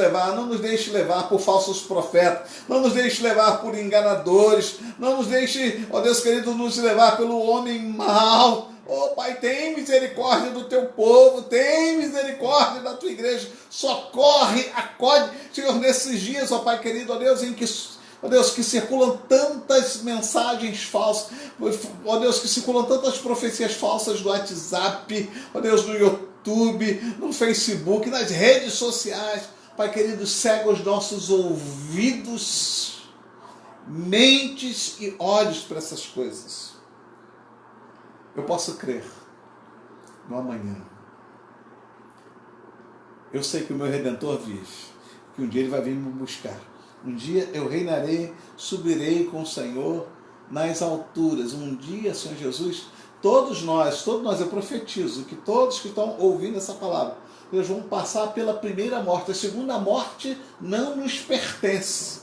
Speaker 1: levar por falsos profetas, não nos deixe levar por enganadores, não nos deixe, ó Deus querido, nos levar pelo homem mau. Oh Pai, tem misericórdia do Teu povo, tem misericórdia da Tua igreja, socorre, acode, Senhor, nesses dias, ó Pai querido, ó Deus, em que, ó Deus, que circulam tantas mensagens falsas, ó Deus, que circulam tantas profecias falsas do WhatsApp, ó Deus, no YouTube, no Facebook, nas redes sociais. Pai querido, cega os nossos ouvidos, mentes e olhos para essas coisas. Eu posso crer no amanhã. Eu sei que o meu Redentor vive, que um dia Ele vai vir me buscar. Um dia eu reinarei, subirei com o Senhor nas alturas. Um dia, Senhor Jesus, todos nós, eu profetizo que todos que estão ouvindo essa palavra, eles vão passar pela primeira morte. A segunda morte não nos pertence,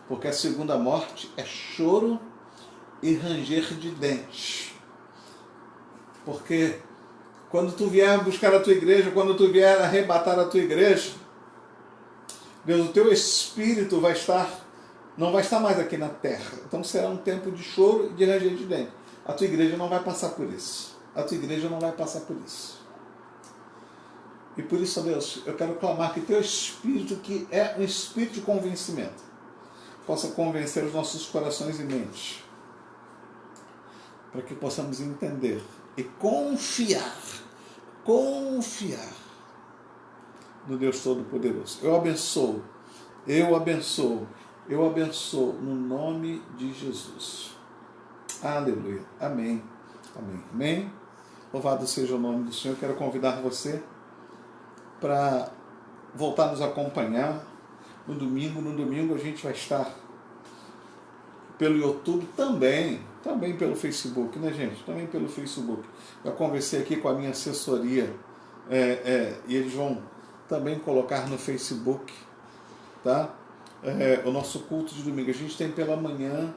Speaker 1: porque a segunda morte é choro e ranger de dentes. Porque quando Tu vier buscar a Tua igreja, quando Tu vier arrebatar a Tua igreja, Deus, o Teu Espírito não vai estar mais aqui na terra. Então será um tempo de choro e de ranger de dentes. A Tua igreja não vai passar por isso. A Tua igreja não vai passar por isso. E por isso, Deus, eu quero clamar que Teu Espírito, que é um Espírito de convencimento, possa convencer os nossos corações e mentes, para que possamos entender e confiar no Deus Todo-Poderoso. Eu abençoo no nome de Jesus. Aleluia. Amém. Amém. Amém. Louvado seja o nome do Senhor. Quero convidar você para voltar a nos acompanhar no domingo. No domingo a gente vai estar pelo YouTube também pelo Facebook, né, gente? Também pelo Facebook. Eu conversei aqui com a minha assessoria e eles vão também colocar no Facebook, tá? O nosso culto de domingo. A gente tem pela manhã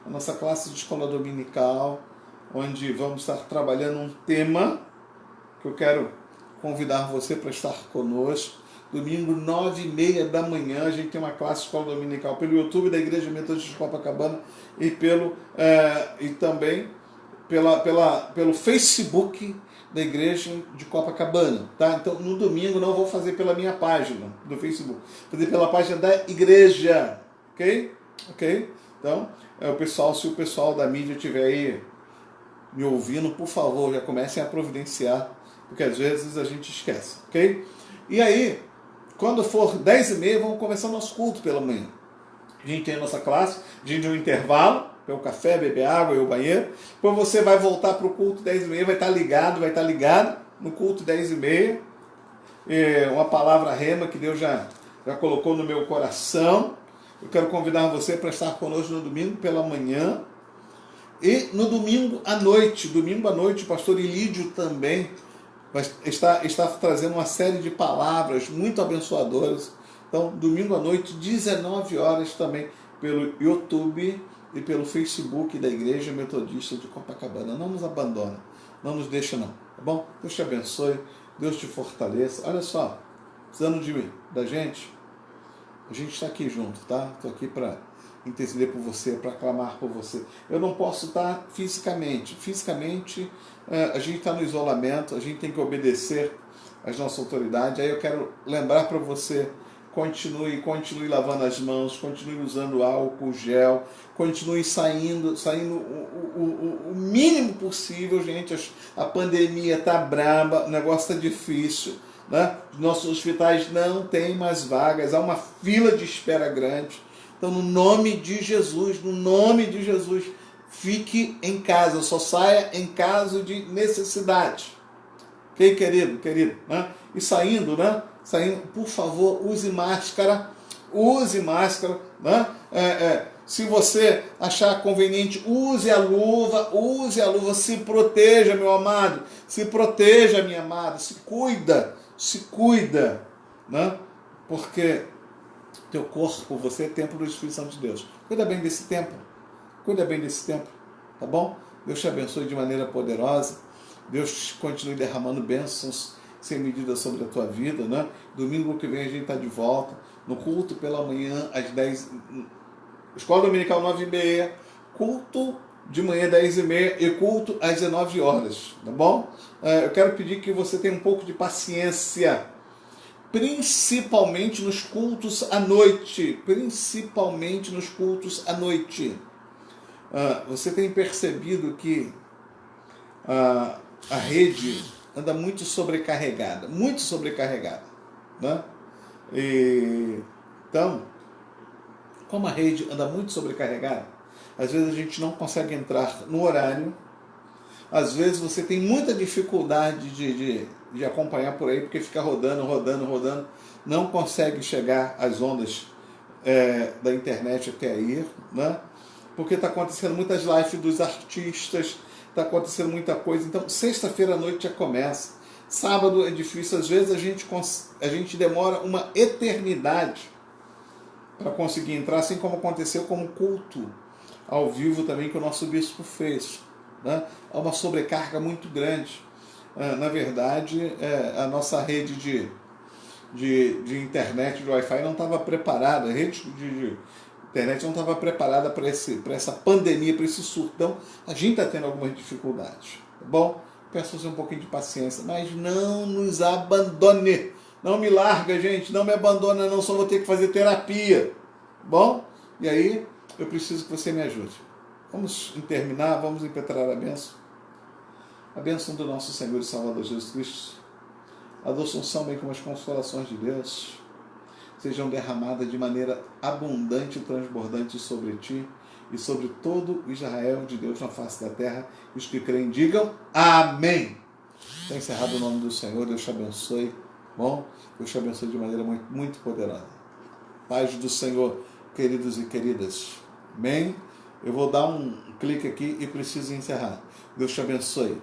Speaker 1: a nossa classe de escola dominical, onde vamos estar trabalhando um tema que eu quero convidar você para estar conosco. Domingo, 9h30 da manhã, a gente tem uma classe de escola dominical pelo YouTube da Igreja Metodista de Copacabana e também pelo Facebook da Igreja de Copacabana, tá? Então, no domingo não vou fazer pela minha página do Facebook, vou fazer pela página da igreja, ok? Então, se o pessoal da mídia estiver aí me ouvindo, por favor, já comecem a providenciar, porque às vezes a gente esquece, ok? E aí, quando for 10h30, vamos começar o nosso culto pela manhã. A gente tem a nossa classe, a gente tem um intervalo, é o café, beber água e o banheiro. Depois você vai voltar para o culto 10h30, vai estar ligado no culto 10h30. Uma palavra rema que Deus já colocou no meu coração. Eu quero convidar você para estar conosco no domingo pela manhã. E no domingo à noite, o pastor Ilídio também está trazendo uma série de palavras muito abençoadoras. Então, domingo à noite, 19 horas também, pelo YouTube e pelo Facebook da Igreja Metodista de Copacabana. Não nos abandona, não nos deixa não, tá bom? Deus te abençoe, Deus te fortaleça. Olha só, precisando da gente, a gente está aqui junto, tá? Estou aqui para interceder por você, para clamar por você. Eu não posso estar fisicamente, a gente está no isolamento, a gente tem que obedecer às nossas autoridades. Aí eu quero lembrar para você, continue lavando as mãos, continue usando álcool, gel, continue saindo o mínimo possível, gente. A pandemia está braba, o negócio está difícil, né? Nossos hospitais não têm mais vagas, há uma fila de espera grande. Então, no nome de Jesus, fique em casa, só saia em caso de necessidade. Ok, querido? Né? E saindo, por favor, use máscara, né? Se você achar conveniente, use a luva, se proteja, meu amado, se proteja, minha amada, se cuida, né? Porque teu corpo, você é templo do Espírito Santo de Deus. Cuida bem desse templo, tá bom? Deus te abençoe de maneira poderosa, Deus continue derramando bênçãos sem medida sobre a tua vida, né? Domingo que vem a gente está de volta, no culto pela manhã, às 10, escola dominical 9h30, culto de manhã 10h30 e culto às 19 horas, tá bom? Eu quero pedir que você tenha um pouco de paciência, principalmente nos cultos à noite, Você tem percebido que a rede anda muito sobrecarregada, né? Então, como a rede anda muito sobrecarregada, às vezes a gente não consegue entrar no horário, às vezes você tem muita dificuldade de acompanhar por aí, porque fica rodando, não consegue chegar às ondas da internet até aí, né? Porque está acontecendo muitas lives dos artistas, está acontecendo muita coisa. Então, sexta-feira à noite já começa. Sábado é difícil, às vezes a gente demora uma eternidade para conseguir entrar, assim como aconteceu com o culto ao vivo também que o nosso bispo fez, né? Há uma sobrecarga muito grande. Na verdade, a nossa rede de internet, de Wi-Fi não estava preparada, a rede de internet não estava preparada para essa pandemia, para esse surto. Então, a gente está tendo algumas dificuldades, tá bom? Peço você um pouquinho de paciência, mas não nos abandone. Não me larga, gente, não me abandona, não, só vou ter que fazer terapia, bom? E aí, eu preciso que você me ajude. Vamos terminar, vamos impetrar a bênção. A bênção do nosso Senhor e Salvador Jesus Cristo, a doce unção, bem como as consolações de Deus, sejam derramadas de maneira abundante e transbordante sobre ti e sobre todo o Israel de Deus na face da terra. Os que creem, digam amém. Está encerrado o nome do Senhor, Deus te abençoe. Bom, Deus te abençoe de maneira muito, muito poderosa. Paz do Senhor, queridos e queridas. Amém? Eu vou dar um clique aqui e preciso encerrar. Deus te abençoe.